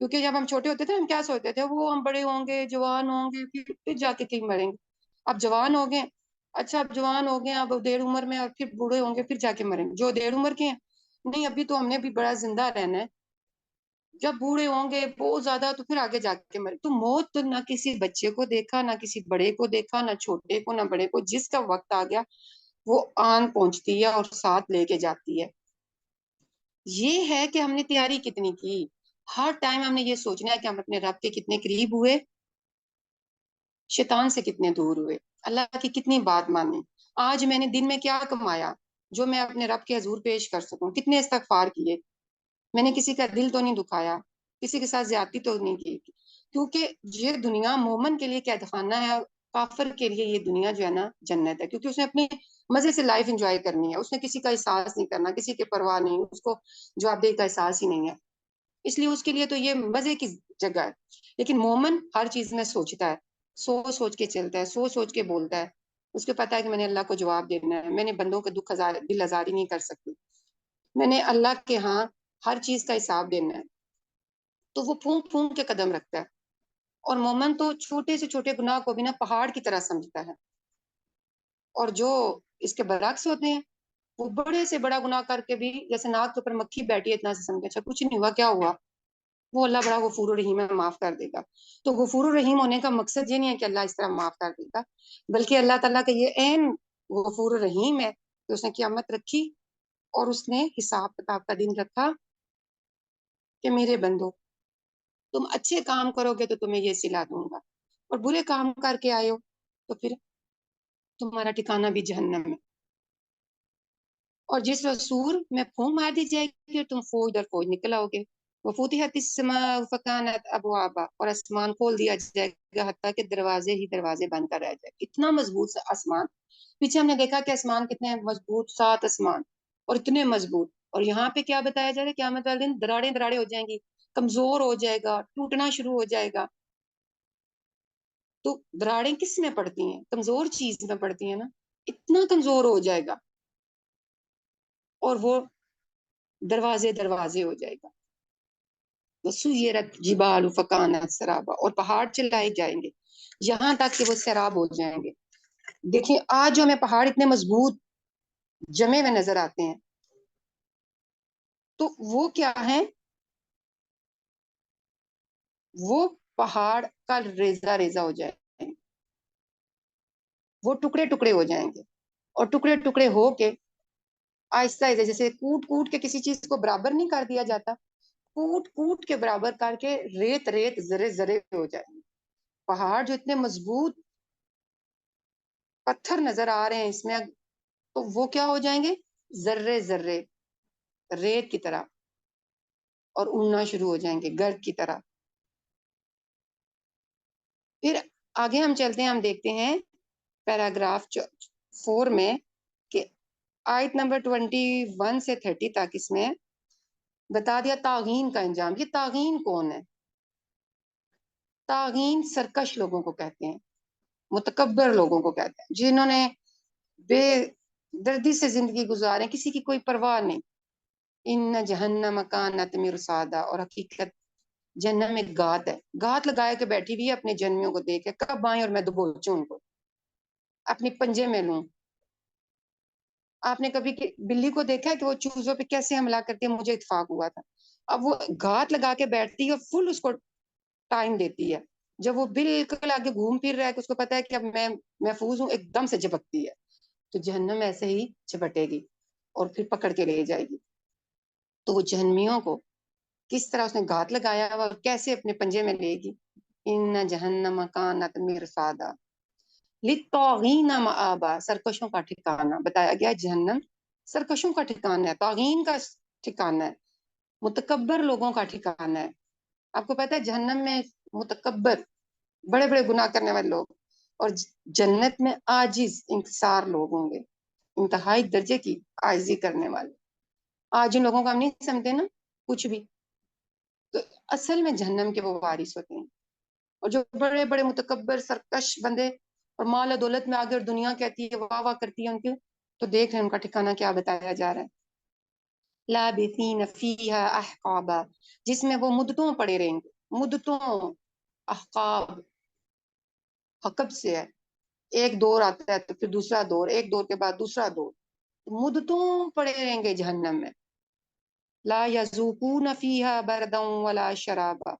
کیونکہ جب ہم چھوٹے ہوتے تھے ہم کیا سوچتے تھے، وہ ہم بڑے ہوں گے، جوان ہوں گے، پھر جا کے کہیں مریں گے۔ اب جوان ہو گئے، اچھا اب جوان ہو گئے، اب 1.5 عمر میں، اور پھر بوڑھے ہوں گے، پھر جا کے مریں گے۔ جو 1.5 عمر کے ہیں، نہیں ابھی تو ہم نے بھی بڑا زندہ رہنا ہے، جب بوڑھے ہوں گے بہت زیادہ تو پھر آگے جا کے مرے۔ تو موت تو نہ کسی بچے کو دیکھا، نہ کسی بڑے کو دیکھا، نہ چھوٹے کو، نہ بڑے کو، جس کا وقت آ گیا وہ آن پہنچتی ہے اور ساتھ لے کے جاتی ہے۔ یہ ہے کہ ہم نے تیاری کتنی کی، ہر ٹائم ہم نے یہ سوچنا ہے کہ ہم اپنے رب کے کتنے قریب ہوئے، شیطان سے کتنے دور ہوئے، اللہ کی کتنی بات مانی، آج میں نے دن میں کیا کمایا جو میں اپنے رب کے حضور پیش کر سکوں، کتنے استغفار کیے، میں نے کسی کا دل تو نہیں دکھایا، کسی کے ساتھ زیادتی تو نہیں کی، کیونکہ یہ دنیا مومن کے لیے قید خانہ ہے، کافر کے لیے یہ دنیا جو ہے نا جنت ہے، کیونکہ اس نے اپنے مزے سے لائف انجوائے کرنی ہے، اس نے کسی کا احساس نہیں کرنا، کسی کے پرواہ نہیں، اس کو جوابدہی کا احساس ہی نہیں ہے، اس لیے اس کے لیے تو یہ مزے کی جگہ ہے۔ لیکن مومن ہر چیز میں سوچتا ہے، سوچ سوچ کے چلتا ہے، سوچ سوچ کے بولتا ہے، اس کو پتا ہے کہ میں نے اللہ کو جواب دینا ہے، میں نے بندوں کے دکھ دل آزاری نہیں کر سکتی، میں نے اللہ کے ہاں ہر چیز کا حساب دینا ہے، تو وہ پھونک پھونک کے قدم رکھتا ہے۔ اور مومن تو چھوٹے سے چھوٹے گناہ کو بھی نا پہاڑ کی طرح سمجھتا ہے، اور جو اس کے برعکس ہوتے ہیں وہ بڑے سے بڑا گناہ کر کے بھی جیسے ناک کے اوپر مکھی بیٹھی ہے اتنا سے سمجھے اچھا کچھ نہیں ہوا، کیا ہوا، وہ اللہ بڑا غفور الرحیم ہے، معاف کر دے گا۔ تو غفور الرحیم ہونے کا مقصد یہ نہیں ہے کہ اللہ اس طرح معاف کر دے گا، بلکہ اللہ تعالیٰ کا یہ عین غفور الرحیم ہے کہ اس نے قیامت رکھی اور اس نے حساب کتاب کا دن رکھا کہ میرے بندو تم اچھے کام کرو گے تو تمہیں یہ صلہ دوں گا، اور برے کام کر کے آئے ہو تو پھر تمہارا ٹھکانہ بھی جہنم ہے۔ اور جس رسول میں پھونک مار دی جائے گی اور تم فوج در فوج نکل آؤ گے، وفتحت السماء فکانت ابوابا، اور آسمان کھول دیا جائے گا حتیٰ کہ دروازے ہی دروازے بند کر رہ جائے، اتنا مضبوط سا آسمان۔ پیچھے ہم نے دیکھا کہ آسمان کتنے مضبوط، 7 آسمان اور اتنے مضبوط، اور یہاں پہ کیا بتایا جا رہا ہے، قیامت والے دن دراڑیں دراڑیں ہو جائیں گی، کمزور ہو جائے گا، ٹوٹنا شروع ہو جائے گا۔ تو دراڑیں کس میں پڑتی ہیں، کمزور چیز میں پڑتی ہیں نا، اتنا کمزور ہو جائے گا اور وہ دروازے دروازے ہو جائے گا۔ وسیرت جبال فکانت سرابا، اور پہاڑ چلائے جائیں گے یہاں تک کہ وہ سیراب ہو جائیں گے۔ دیکھیں آج جو ہمیں پہاڑ اتنے مضبوط جمے ہوئے نظر آتے ہیں تو وہ کیا ہے، وہ پہاڑ کا ریزہ ریزہ ہو جائے گا، وہ ٹکڑے ٹکڑے ہو جائیں گے، اور ٹکڑے ٹکڑے ہو کے آہستہ آہستہ جیسے کوٹ کوٹ کے کسی چیز کو برابر نہیں کر دیا جاتا، کوٹ کوٹ کے برابر کر کے ریت ریت ذرے ذرے ہو جائیں گے۔ پہاڑ جو اتنے مضبوط پتھر نظر آ رہے ہیں اس میں، تو وہ کیا ہو جائیں گے، ذرے ذرے ریت کی طرح، اور اڑنا شروع ہو جائیں گے گرد کی طرح۔ پھر آگے ہم چلتے ہیں، ہم دیکھتے ہیں پیراگراف 4 میں کہ آیت نمبر 21 سے 30 تک اس میں بتا دیا طاغین کا انجام۔ یہ طاغین کون ہے؟ طاغین سرکش لوگوں کو کہتے ہیں، متکبر لوگوں کو کہتے ہیں، جنہوں نے بے دردی سے زندگی گزارے، کسی کی کوئی پرواہ نہیں۔ ان جہنم کانت مرصادا، اور حقیقت جہنم ایک گات ہے، گات لگائے کے بیٹھی ہوئی ہے اپنے جنمیوں کو دیکھ کے، کب آئیں اور میں دبوچوں ان کو، اپنی پنجے میں لوں۔ آپ نے کبھی بلی کو دیکھا ہے کہ وہ چوزوں پہ کیسے حملہ کرتی ہے؟ مجھے اتفاق ہوا تھا، اب وہ گھات لگا کے بیٹھتی ہے اور فل اس کو ٹائم دیتی ہے، جب وہ بالکل آگے گھوم پھر رہا ہے کہ اس کو پتا ہے کہ اب میں محفوظ ہوں، ایک دم سے جھپکتی ہے، تو جہنم ایسے ہی جھپٹے گی اور پھر پکڑ کے لے جائے گی۔ تو وہ جہنمیوں کو کس طرح اس نے گھات لگایا اور کیسے اپنے پنجے میں لے گی۔ ان جہنم کانت مرصادا للطاغین مآبا، سرکشوں کا ٹھکانہ بتایا گیا، جہنم سرکشوں کا ٹھکانہ ہے، طاغین کا ٹھکانہ ہے، متکبر لوگوں کا ٹھکانہ ہے۔ آپ کو پتا ہے جہنم میں متکبر بڑے بڑے گناہ کرنے والے لوگ، اور جنت میں عاجز انکسار لوگ ہوں گے، انتہائی درجے کی عاجزی کرنے والے۔ آج جن لوگوں کو ہم نہیں سمجھتے نا کچھ بھی، تو اصل میں جہنم کے وہ وارث ہوتے ہیں۔ اور جو بڑے بڑے متکبر سرکش بندے اور مال و دولت میں آگے اور دنیا کہتی ہے واہ واہ کرتی ہے ان کی، تو دیکھ رہے ہیں ان کا ٹھکانہ کیا بتایا جا رہا ہے، لابثین فیہا احقابا، جس میں وہ مدتوں پڑے رہیں گے، مدتوں، احقاب حقب سے ہے، ایک دور آتا ہے تو پھر دوسرا دور، ایک دور کے بعد دوسرا دور، مدتوں پڑے رہیں گے جہنم میں۔ لا یذوقون فیہا بردا ولا شرابا،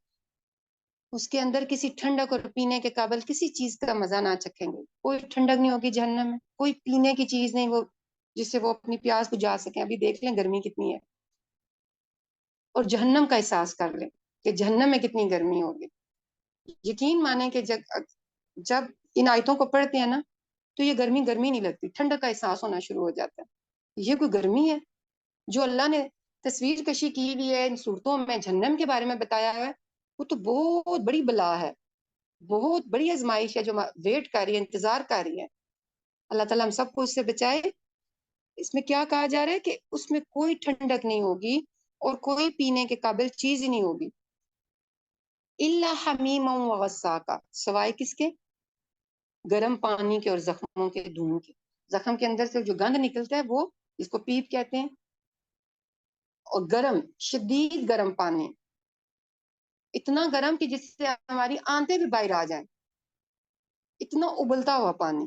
اس کے اندر کسی ٹھنڈک اور پینے کے قابل کسی چیز کا مزہ نہ چکھیں گے، کوئی ٹھنڈک نہیں ہوگی جہنم میں، کوئی پینے کی چیز نہیں وہ جس سے وہ اپنی پیاس بجھا سکیں۔ ابھی دیکھ لیں گرمی کتنی ہے، اور جہنم کا احساس کر لیں کہ جہنم میں کتنی گرمی ہوگی۔ یقین مانیں کہ جب ان آیتوں کو پڑھتے ہیں نا تو یہ گرمی گرمی نہیں لگتی، ٹھنڈک کا احساس ہونا شروع ہو جاتا ہے۔ یہ کوئی گرمی ہے؟ جو اللہ نے تصویر کشی کی ہوئی ہے ان صورتوں میں جہنم کے بارے میں بتایا ہے، وہ تو بہت بڑی بلا ہے، بہت بڑی آزمائش ہے جو ویٹ کر رہی ہے، انتظار کر رہی ہے. اللہ تعالیٰ ہم سب کو اس سے بچائے. اس میں کیا کہا جا رہا ہے کہ اس میں کوئی ٹھنڈک نہیں ہوگی اور کوئی پینے کے قابل چیز ہی نہیں ہوگی. الا حمیم و غساقا، سوائے کس کے؟ گرم پانی کے اور زخموں کے دھون کے. زخم کے اندر سے جو گند نکلتا ہے وہ اس کو پیپ کہتے ہیں. اور گرم، شدید گرم پانی، اتنا گرم کہ جس سے ہماری آنتیں بھی باہر آ جائیں، اتنا ابلتا ہوا پانی.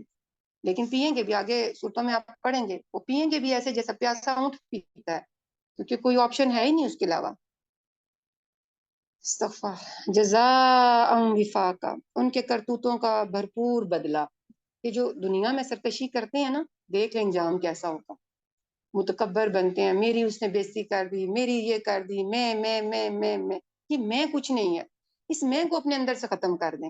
لیکن پیئیں گے بھی، آگے صورتوں میں آپ پڑھیں گے، وہ پیئیں گے بھی ایسے جیسا پیاسا اونٹ پیتا ہے، کیونکہ کوئی آپشن ہے ہی نہیں اس کے علاوہ. استغفر جزاء وفاقا، ان کے کرتوتوں کا بھرپور بدلہ. یہ جو دنیا میں سرکشی کرتے ہیں نا، دیکھ لیں انجام کیسا ہوگا. متکبر بنتے ہیں، میری اس نے بےزتی کر دی، میری یہ کر دی، میں یہ میں کچھ نہیں ہے. اس میں کو اپنے اندر سے ختم کر دیں.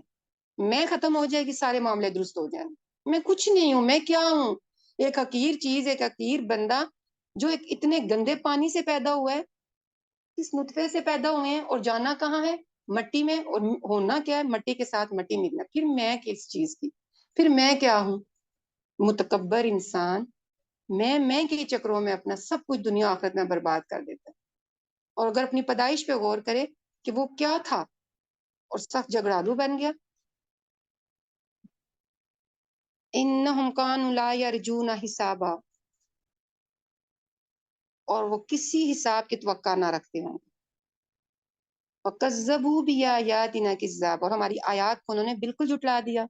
میں ختم ہو جائے گی، سارے معاملے درست ہو جائیں. میں کچھ نہیں ہوں، میں کیا ہوں؟ ایک حقیر چیز، ایک حقیر بندہ جو ایک اتنے گندے پانی سے پیدا ہوا ہے، اس نطفے سے پیدا ہوئے ہیں، اور جانا کہاں ہے؟ مٹی میں. اور ہونا کیا ہے؟ مٹی کے ساتھ مٹی ملنا. پھر میں کس چیز کی؟ پھر میں کیا ہوں؟ متکبر انسان میں کے چکروں میں اپنا سب کچھ دنیا آخرت میں برباد کر دیتا ہے. اور اگر اپنی پیدائش پہ غور کرے کہ وہ کیا تھا اور سخت جھگڑالو بن گیا. انہم کانوا لا یرجون حسابا، اور وہ کسی حساب کی توقع نہ رکھتے ہوں. وَكَذَّبُوا بِآيَاتِنَا كِذَّابًا، اور ہماری آیات کو انہوں نے بالکل جھٹلا دیا.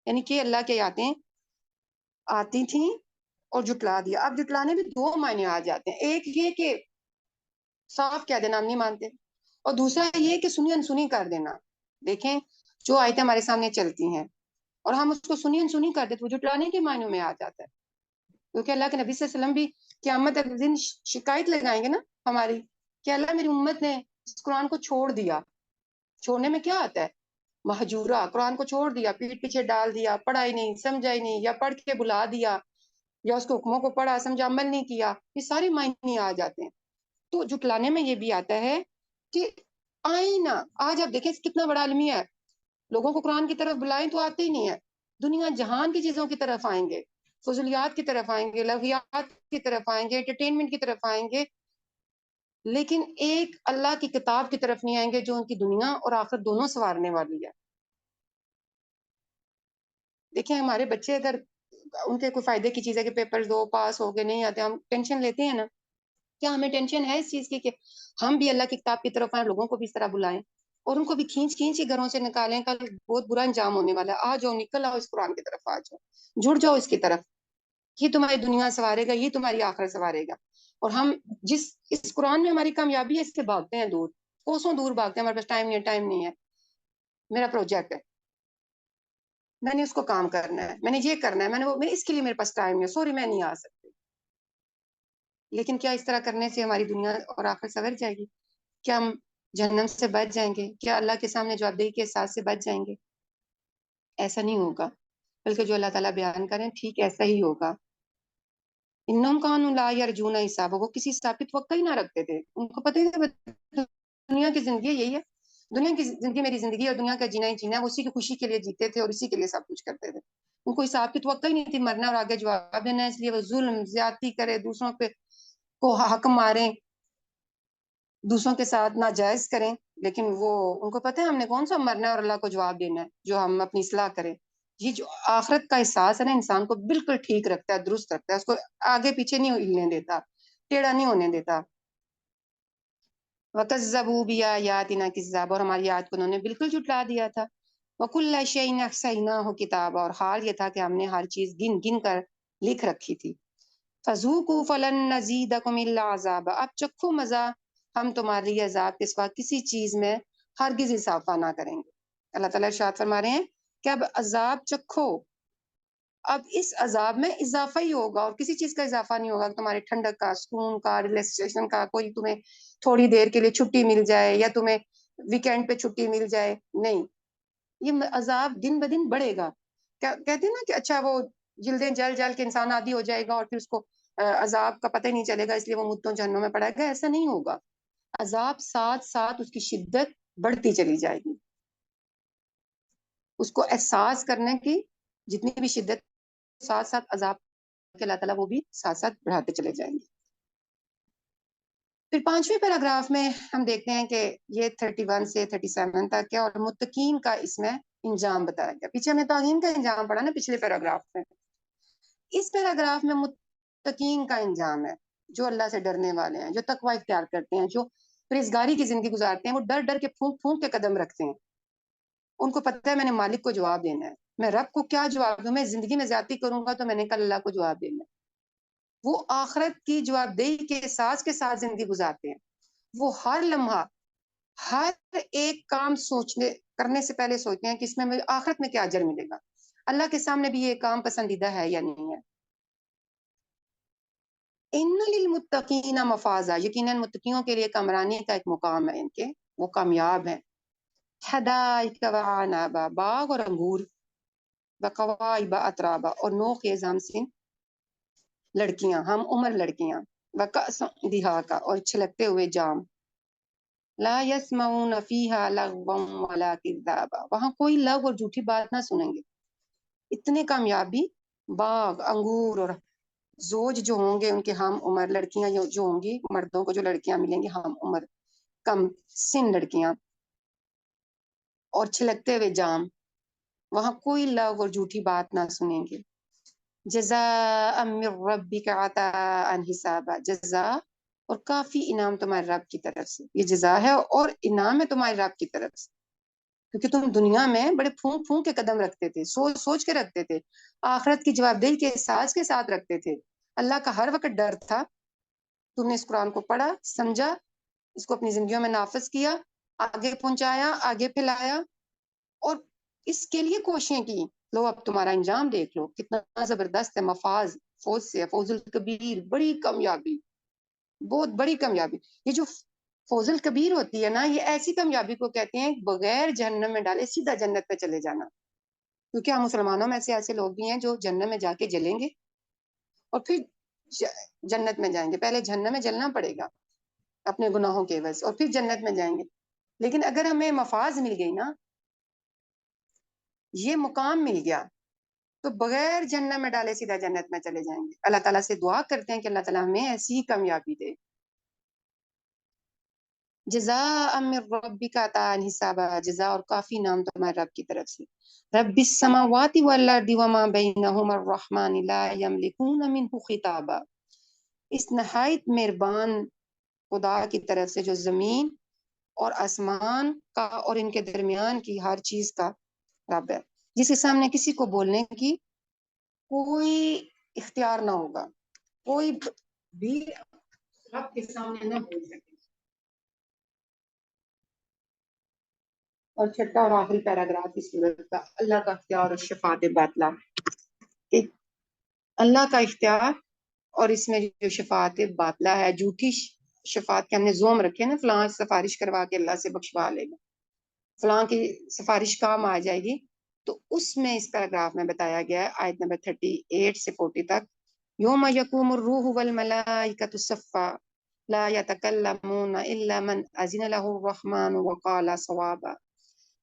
یعنی کہ اللہ کی آیاتیں آتی تھیں اور جھٹلا دیا. اب جھٹلانے میں دو معنی آ جاتے ہیں. ایک یہ کہ صاف کہہ دینا ہم نہیں مانتے، اور دوسرا یہ کہ سنی انسنی کر دینا. دیکھیں جو آیتیں ہمارے سامنے چلتی ہیں اور ہم اس کو سنی انسنی کر دیتے، وہ جھٹلانے کے معنوں میں آ جاتا ہے. کیونکہ اللہ کے نبی صلی اللہ علیہ وسلم بھی قیامت کے دن شکایت لگائیں گے نا ہماری، کہ اللہ میری امت نے اس قرآن کو چھوڑ دیا. چھوڑنے میں کیا آتا ہے؟ مہجورہ، قرآن کو چھوڑ دیا، پیٹ پیچھے ڈال دیا، پڑھا ہی نہیں، سمجھا ہی نہیں، یا پڑھ کے بلا دیا، یا اس کے حکموں کو پڑھا سمجھا عمل نہیں کیا. یہ سارے معنی آ جاتے ہیں. تو جھٹلانے میں یہ بھی آتا ہے کہ آئینہ. آج آپ دیکھیں کتنا بڑا المیہ ہے، لوگوں کو قرآن کی طرف بلائیں تو آتے ہی نہیں ہے. دنیا جہان کی چیزوں کی طرف آئیں گے، فضولیات کی طرف آئیں گے، لغویات کی طرف آئیں گے، انٹرٹینمنٹ کی طرف آئیں گے، لیکن ایک اللہ کی کتاب کی طرف نہیں آئیں گے جو ان کی دنیا اور آخرت دونوں سنوارنے والی ہے. دیکھیں ہمارے بچے اگر ان کے کوئی فائدے کی چیز ہے کہ پیپر دو، پاس ہو گئے، نہیں آتے، ہم ٹینشن لیتے ہیں نا. کیا ہمیں ٹینشن ہے اس چیز کی کہ ہم بھی اللہ کی کتاب کی طرف آئیں، لوگوں کو بھی اس طرح بلائیں اور ان کو بھی کھینچ کھینچ کے گھروں سے نکالیں؟ کل بہت برا انجام ہونے والا ہے. آ جاؤ، نکل آؤ اس قرآن کی طرف، آ جاؤ، جڑ جاؤ اس کی طرف. یہ تمہاری دنیا سنوارے گا، یہ تمہاری آخرت سنوارے گا. اور ہم جس اس قرآن میں ہماری کامیابی ہے، اس سے بھاگتے ہیں دور، کوسوں دور بھاگتے ہیں. ہمارے پاس ٹائم نہیں ہے، ٹائم نہیں ہے، میرا پروجیکٹ ہے، میں نے اس کو کام کرنا ہے، میں نے یہ کرنا ہے، میں نے وہ، اس کے لیے میرے پاس ٹائم نہیں ہے، سوری میں نہیں آ سکتی. لیکن کیا اس طرح کرنے سے ہماری دنیا اور آخرت سنور جائے گی؟ کیا ہم جہنم سے بچ جائیں گے؟ کیا اللہ کے سامنے جوابدہی کے احساس سے بچ جائیں گے؟ ایسا نہیں ہوگا، بلکہ جو اللہ تعالیٰ بیان کریں ٹھیک ایسا ہی ہوگا. انہم کانوا لا یرجون حسابا، وہ کسی حساب کی توقع ہی نہ رکھتے تھے. ان کو پتہ ہی تھا دنیا کی زندگی یہی ہے، دنیا کی زندگی میری زندگی اور دنیا کا جینا ہی جینا ہے. وہ اسی کی خوشی کے لیے جیتے تھے اور اسی کے لیے سب کچھ کرتے تھے. ان کو حساب کی توقع ہی نہیں تھی، مرنا اور آگے جواب دینا ہے. اس لیے وہ ظلم زیادتی کرے، دوسروں پہ کو حق ماریں، دوسروں کے ساتھ ناجائز کریں. لیکن وہ ان کو پتہ ہے ہم نے کون سا مرنا ہے اور اللہ کو جواب دینا ہے، جو ہم اپنی اصلاح کریں. یہ جو آخرت کا احساس ہے نا، انسان کو بالکل ٹھیک رکھتا ہے، درست رکھتا ہے، اس کو آگے پیچھے نہیں ہلنے دیتا، ٹیڑھا نہیں ہونے دیتا. وَكَذَّبُوا بِآيَاتِنَا كِذَّابًا، اور ہماری آیات کو انہوں نے بالکل جھٹلا دیا تھا. وَكُلَّ شَيْءٍ أَحْصَيْنَاهُ كِتَابًا، اور حال یہ تھا کہ ہم نے ہر چیز گن گن کر لکھ رکھی تھی. فَذُوقُوا فَلَن نَّزِيدَكُمْ إِلَّا عَذَابًا، اب چکھو مزہ، ہم تمہارے لیے عذاب کے سوا کسی چیز میں ہرگز اضافہ نہ کریں گے. اللہ تعالیٰ ارشاد فرما رہے ہیں کہ اب عذاب چکھو، اب اس عذاب میں اضافہ ہی ہوگا اور کسی چیز کا اضافہ نہیں ہوگا. تمہارے ٹھنڈک کا، سکون کا، ریلیکسیشن کا، کوئی تمہیں تھوڑی دیر کے لیے چھٹی مل جائے یا تمہیں ویکینڈ پہ چھٹی مل جائے، نہیں. یہ عذاب دن بدن بڑھے گا. کہتے ہیں نا کہ اچھا وہ جلدیں جل جل کے انسان عادی ہو جائے گا اور پھر اس کو عذاب کا پتہ ہی نہیں چلے گا، اس لیے وہ مدتوں جہنم میں پڑے گا. ایسا نہیں ہوگا. عذاب ساتھ ساتھ اس کی شدت بڑھتی چلی جائے گی. اس کو احساس کرنے کی جتنی بھی شدت، ساتھ ساتھ عذاب کے اللہ تعالیٰ وہ بھی ساتھ ساتھ بڑھاتے چلے جائیں گے۔ پھر 5ویں پیراگراف میں ہم دیکھتے ہیں کہ یہ 31 سے 37 تک ہے، اور متقین کا اس میں انجام بتایا گیا۔ پیچھے ہم نے توہین کا انجام پڑھا نا پچھلے پیراگراف میں، اس پیراگراف میں متقین کا انجام ہے، جو اللہ سے ڈرنے والے ہیں، جو تقوی اختیار کرتے ہیں، جو پرہیزگاری کی زندگی گزارتے ہیں، وہ ڈر ڈر کے پھونک پھونک کے قدم رکھتے ہیں۔ ان کو پتہ ہے میں نے مالک کو جواب دینا ہے، میں رب کو کیا جواب دوں، میں زندگی میں زیادتی کروں گا تو میں نے کل اللہ کو جواب دینا ہے۔ وہ آخرت کی جواب دہی کے ساتھ زندگی گزارتے ہیں۔ وہ ہر لمحہ ہر ایک کام سوچنے کرنے سے پہلے سوچتے ہیں کہ اس میں مجھے آخرت میں کیا اجر ملے گا، اللہ کے سامنے بھی یہ کام پسندیدہ ہے یا نہیں ہے۔ ان للمتقین مفازا، یقیناً متقیوں کے لیے کامرانی کا ایک مقام ہے، ان کے وہ کامیاب ہیں۔ حدائق وعنابا، باغ اور انگور، وقوائب اترابا، اور 9 خیز ہم سن لڑکیاں، ہم عمر لڑکیاں، وکأس دہاقا، اور چھلکتے ہوئے جام، لا یسمعون فیہا لغوا ولا کذابا، وہاں کوئی لغو اور جھوٹی بات نہ سنیں گے۔ اتنے کامیابی، باغ، انگور، اور زوج جو ہوں گے ان کے ہم عمر، لڑکیاں جو ہوں گی، مردوں کو جو لڑکیاں ملیں گی ہم عمر کم سن لڑکیاں، اور چھلکتے ہوئے جام، وہاں کوئی لغو اور جھوٹی بات نہ سنیں گے۔ جزاء من ربک عطاء حسابا، جزا اور کافی انعام تمہارے رب کی طرف سے، یہ جزا ہے اور انعام ہے تمہارے رب کی طرف سے، کیونکہ تم دنیا میں بڑے پھونک پھونک کے قدم رکھتے تھے، سوچ سوچ کے رکھتے تھے، آخرت کی جواب دہی کے احساس کے ساتھ رکھتے تھے، اللہ کا ہر وقت ڈر تھا۔ تم نے اس قرآن کو پڑھا، سمجھا، اس کو اپنی زندگیوں میں نافذ کیا، آگے پہنچایا، آگے پھیلایا، اور اس کے لیے کوششیں کی۔ لو اب تمہارا انجام دیکھ لو کتنا زبردست ہے، مفاز، فوز سے، فوز الکبیر، بڑی کامیابی، بہت بڑی کامیابی۔ یہ جو فوز الکبیر ہوتی ہے نا، یہ ایسی کامیابی کو کہتے ہیں بغیر جہنم میں ڈالے سیدھا جنت پہ چلے جانا، کیونکہ ہم مسلمانوں میں سے ایسے لوگ بھی ہیں جو جہنم میں جا کے جلیں گے اور پھر جنت میں جائیں گے۔ پہلے جہنم میں جلنا پڑے گا اپنے گناہوں کے عوض، اور پھر جنت میں جائیں گے۔ لیکن اگر ہمیں مفاز مل گئی نا، یہ مقام مل گیا، تو بغیر جنت میں ڈالے سیدھا جنت میں چلے جائیں گے۔ اللہ تعالیٰ سے دعا کرتے ہیں کہ اللہ تعالیٰ ہمیں ایسی ہی کامیابی دے۔ جزاء من ربک عطاء حسابا، جزا اور کافی نام تمہارے رب کی طرف سے۔ رب السماوات والارض وما بینہما الرحمن لا یملکون منہ خطابا، اس نہایت مہربان خدا کی طرف سے جو زمین اور آسمان کا اور ان کے درمیان کی ہر چیز کا رب ہے، جس کے سامنے کسی کو بولنے کی کوئی اختیار نہ ہوگا، کوئی بھی رب کے سامنے نہ بول سکے۔ اور چھٹا اور آخری پیراگراف اس صورت کا، اللہ کا اختیار اور شفاعت باطلہ۔ اللہ کا اختیار اور اس میں جو شفاعت باطلہ ہے، جھوٹی شفاعت کے ہم نے زوم رکھے نا، فلاں سفارش کروا کے اللہ سے بخشوا لے گا، فلاں کی سفارش کام آ جائے گی، تو اس میں اس پیراگراف میں بتایا گیا ہے، آیت نمبر 38 سے 40 تک، یوم یقوم الروح والملائکۃ صفا لا یتکلمون الا من اذن له الرحمن وقال صوابا،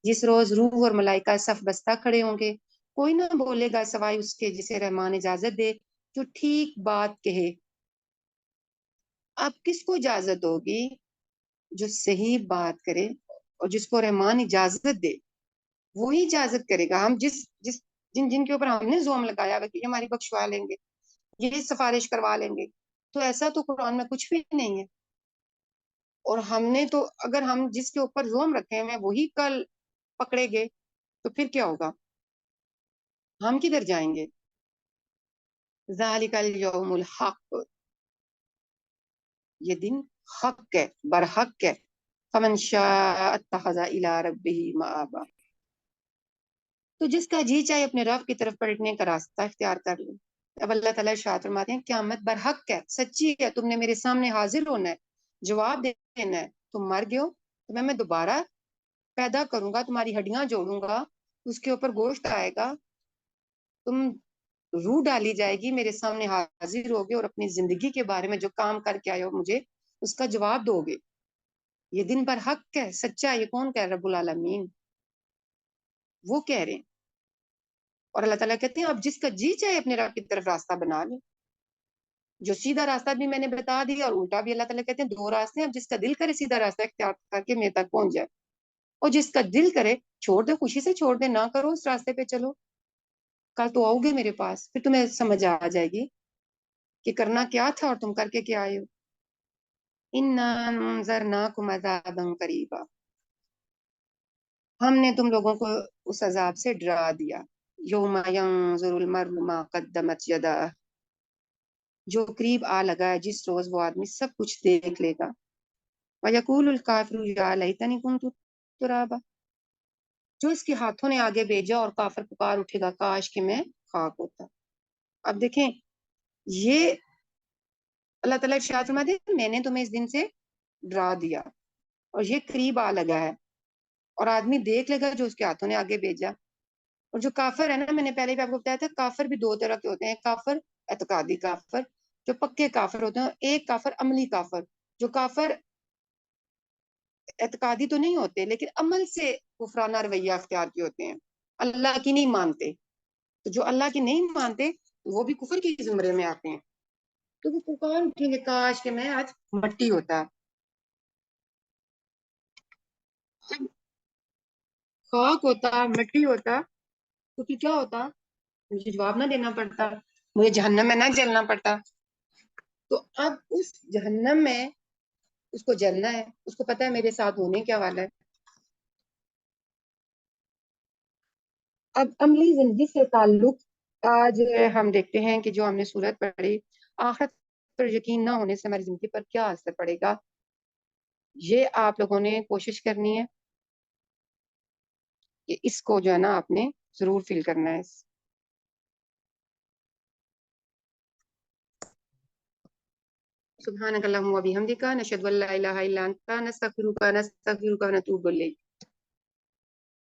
جس روز روح اور ملائکہ صف بستہ کھڑے ہوں گے، کوئی نہ بولے گا سوائے اس کے جسے رحمان اجازت دے جو ٹھیک بات کہے۔ اب کس کو اجازت ہوگی؟ جو صحیح بات کرے اور جس کو رحمان اجازت دے وہی اجازت کرے گا۔ ہم جن کے اوپر ہم نے زوم لگایا کہ یہ ہماری بخشوا لیں گے، یہ سفارش کروا لیں گے، تو ایسا تو قرآن میں کچھ بھی نہیں ہے۔ اور ہم نے تو اگر ہم جس کے اوپر زوم رکھے ہیں وہی کل پکڑے گے تو پھر کیا ہوگا؟ ہم کدھر جائیں گے؟ ذالک الیوم الحق، یہ دن حق ہے، برحق ہے۔ فمن شاء اتخذ الی ربہ مآبا، تو جس کا جی چاہے اپنے رب کی طرف پلٹنے کا راستہ اختیار کر لے۔ اب اللہ تعالیٰ ارشاد فرماتے ہیں قیامت برحق ہے، سچی ہے، تم نے میرے سامنے حاضر ہونا ہے، جواب دینا ہے۔ تم مر گئے ہو تو میں دوبارہ پیدا کروں گا، تمہاری ہڈیاں جوڑوں گا، اس کے اوپر گوشت آئے گا، تم روح ڈالی جائے گی، میرے سامنے حاضر ہوگے اور اپنی زندگی کے بارے میں جو کام کر کے آئے ہو مجھے اس کا جواب دو گے۔ یہ دن برحق ہے، سچا ہے۔ یہ کون کہہ رہا؟ رب العالمین وہ کہہ رہے ہیں۔ اور اللہ تعالیٰ کہتے ہیں اب جس کا جی چاہے اپنے رب کی طرف راستہ بنا لے. جو سیدھا راستہ بھی میں نے بتا دیا اور الٹا بھی. اللہ تعالیٰ کہتے ہیں دو راستے ہیں, اب جس کا دل کرے سیدھا راستہ اختیار کر کے میرے تک پہنچ جائے, اور جس کا دل کرے چھوڑ دے, خوشی سے چھوڑ دے, نہ کرو اس راستے پہ چلو. کل تو آؤ گے میرے پاس, پھر تمہیں سمجھ آ جائے گی کہ کرنا کیا تھا اور تم کر کے کیا آئے ہو. اِنَّا أَنذَرْنَاكُمْ عَذَابًا قَرِيبًا, ہم نے تم لوگوں کو اس عذاب سے ڈرا دیا. یوم ينظر المرء ما قدمت يداه, جو قریب آ لگا ہے جس روز وہ آدمی سب کچھ دیکھ لے گا. وَيَقُولُ الْكَافِرُ يَا لَيْتَنِي كُنتُ تُرَابًا, جو اس کے ہاتھوں نے آگے بھیجا, اور کافر پکار اٹھے گا کاش کہ میں خاک ہوتا. اب دیکھیں, یہ اللہ تعالیٰ ارشاد فرماتے ہیں میں نے تمہیں اس دن سے ڈرا دیا اور یہ قریب آ لگا ہے, اور آدمی دیکھ لے گا جو اس کے ہاتھوں نے آگے بھیجا. اور جو کافر ہے نا, میں نے پہلے بھی آپ کو بتایا تھا, کافر بھی دو طرح کے ہوتے ہیں. کافر اعتقادی کافر, جو پکے کافر ہوتے ہیں, اور ایک کافر عملی کافر. جو کافر اعتقادی تو نہیں ہوتے لیکن عمل سے کفرانہ رویہ اختیار کے ہوتے ہیں, اللہ کی نہیں مانتے. تو جو اللہ کی نہیں مانتے وہ بھی کفر کی زمرے میں آتے ہیں. تو وہ پکار اٹھیں گے کاش کہ میں آج مٹی ہوتا, خاک ہوتا, مٹی ہوتا, تو پھر کیا ہوتا, مجھے جواب نہ دینا پڑتا, مجھے جہنم میں نہ جلنا پڑتا. تو اب اس جہنم میں اس کو جلنا ہے, اس کو پتا ہے میرے ساتھ ہونے کیا والا ہے. اب عملی زندگی سے تعلق آج ہم دیکھتے ہیں کہ جو ہم نے سورت پڑھی, آخرت پر یقین نہ ہونے سے ہماری زندگی پر کیا اثر پڑے گا, یہ آپ لوگوں نے کوشش کرنی ہے کہ اس کو جو ہے نا آپ نے ضرور فیل کرنا ہے. سبحانک اللہم و بحمدک, نشہد ان لا الہ الا انت, نستغفرک ونتوب الیک.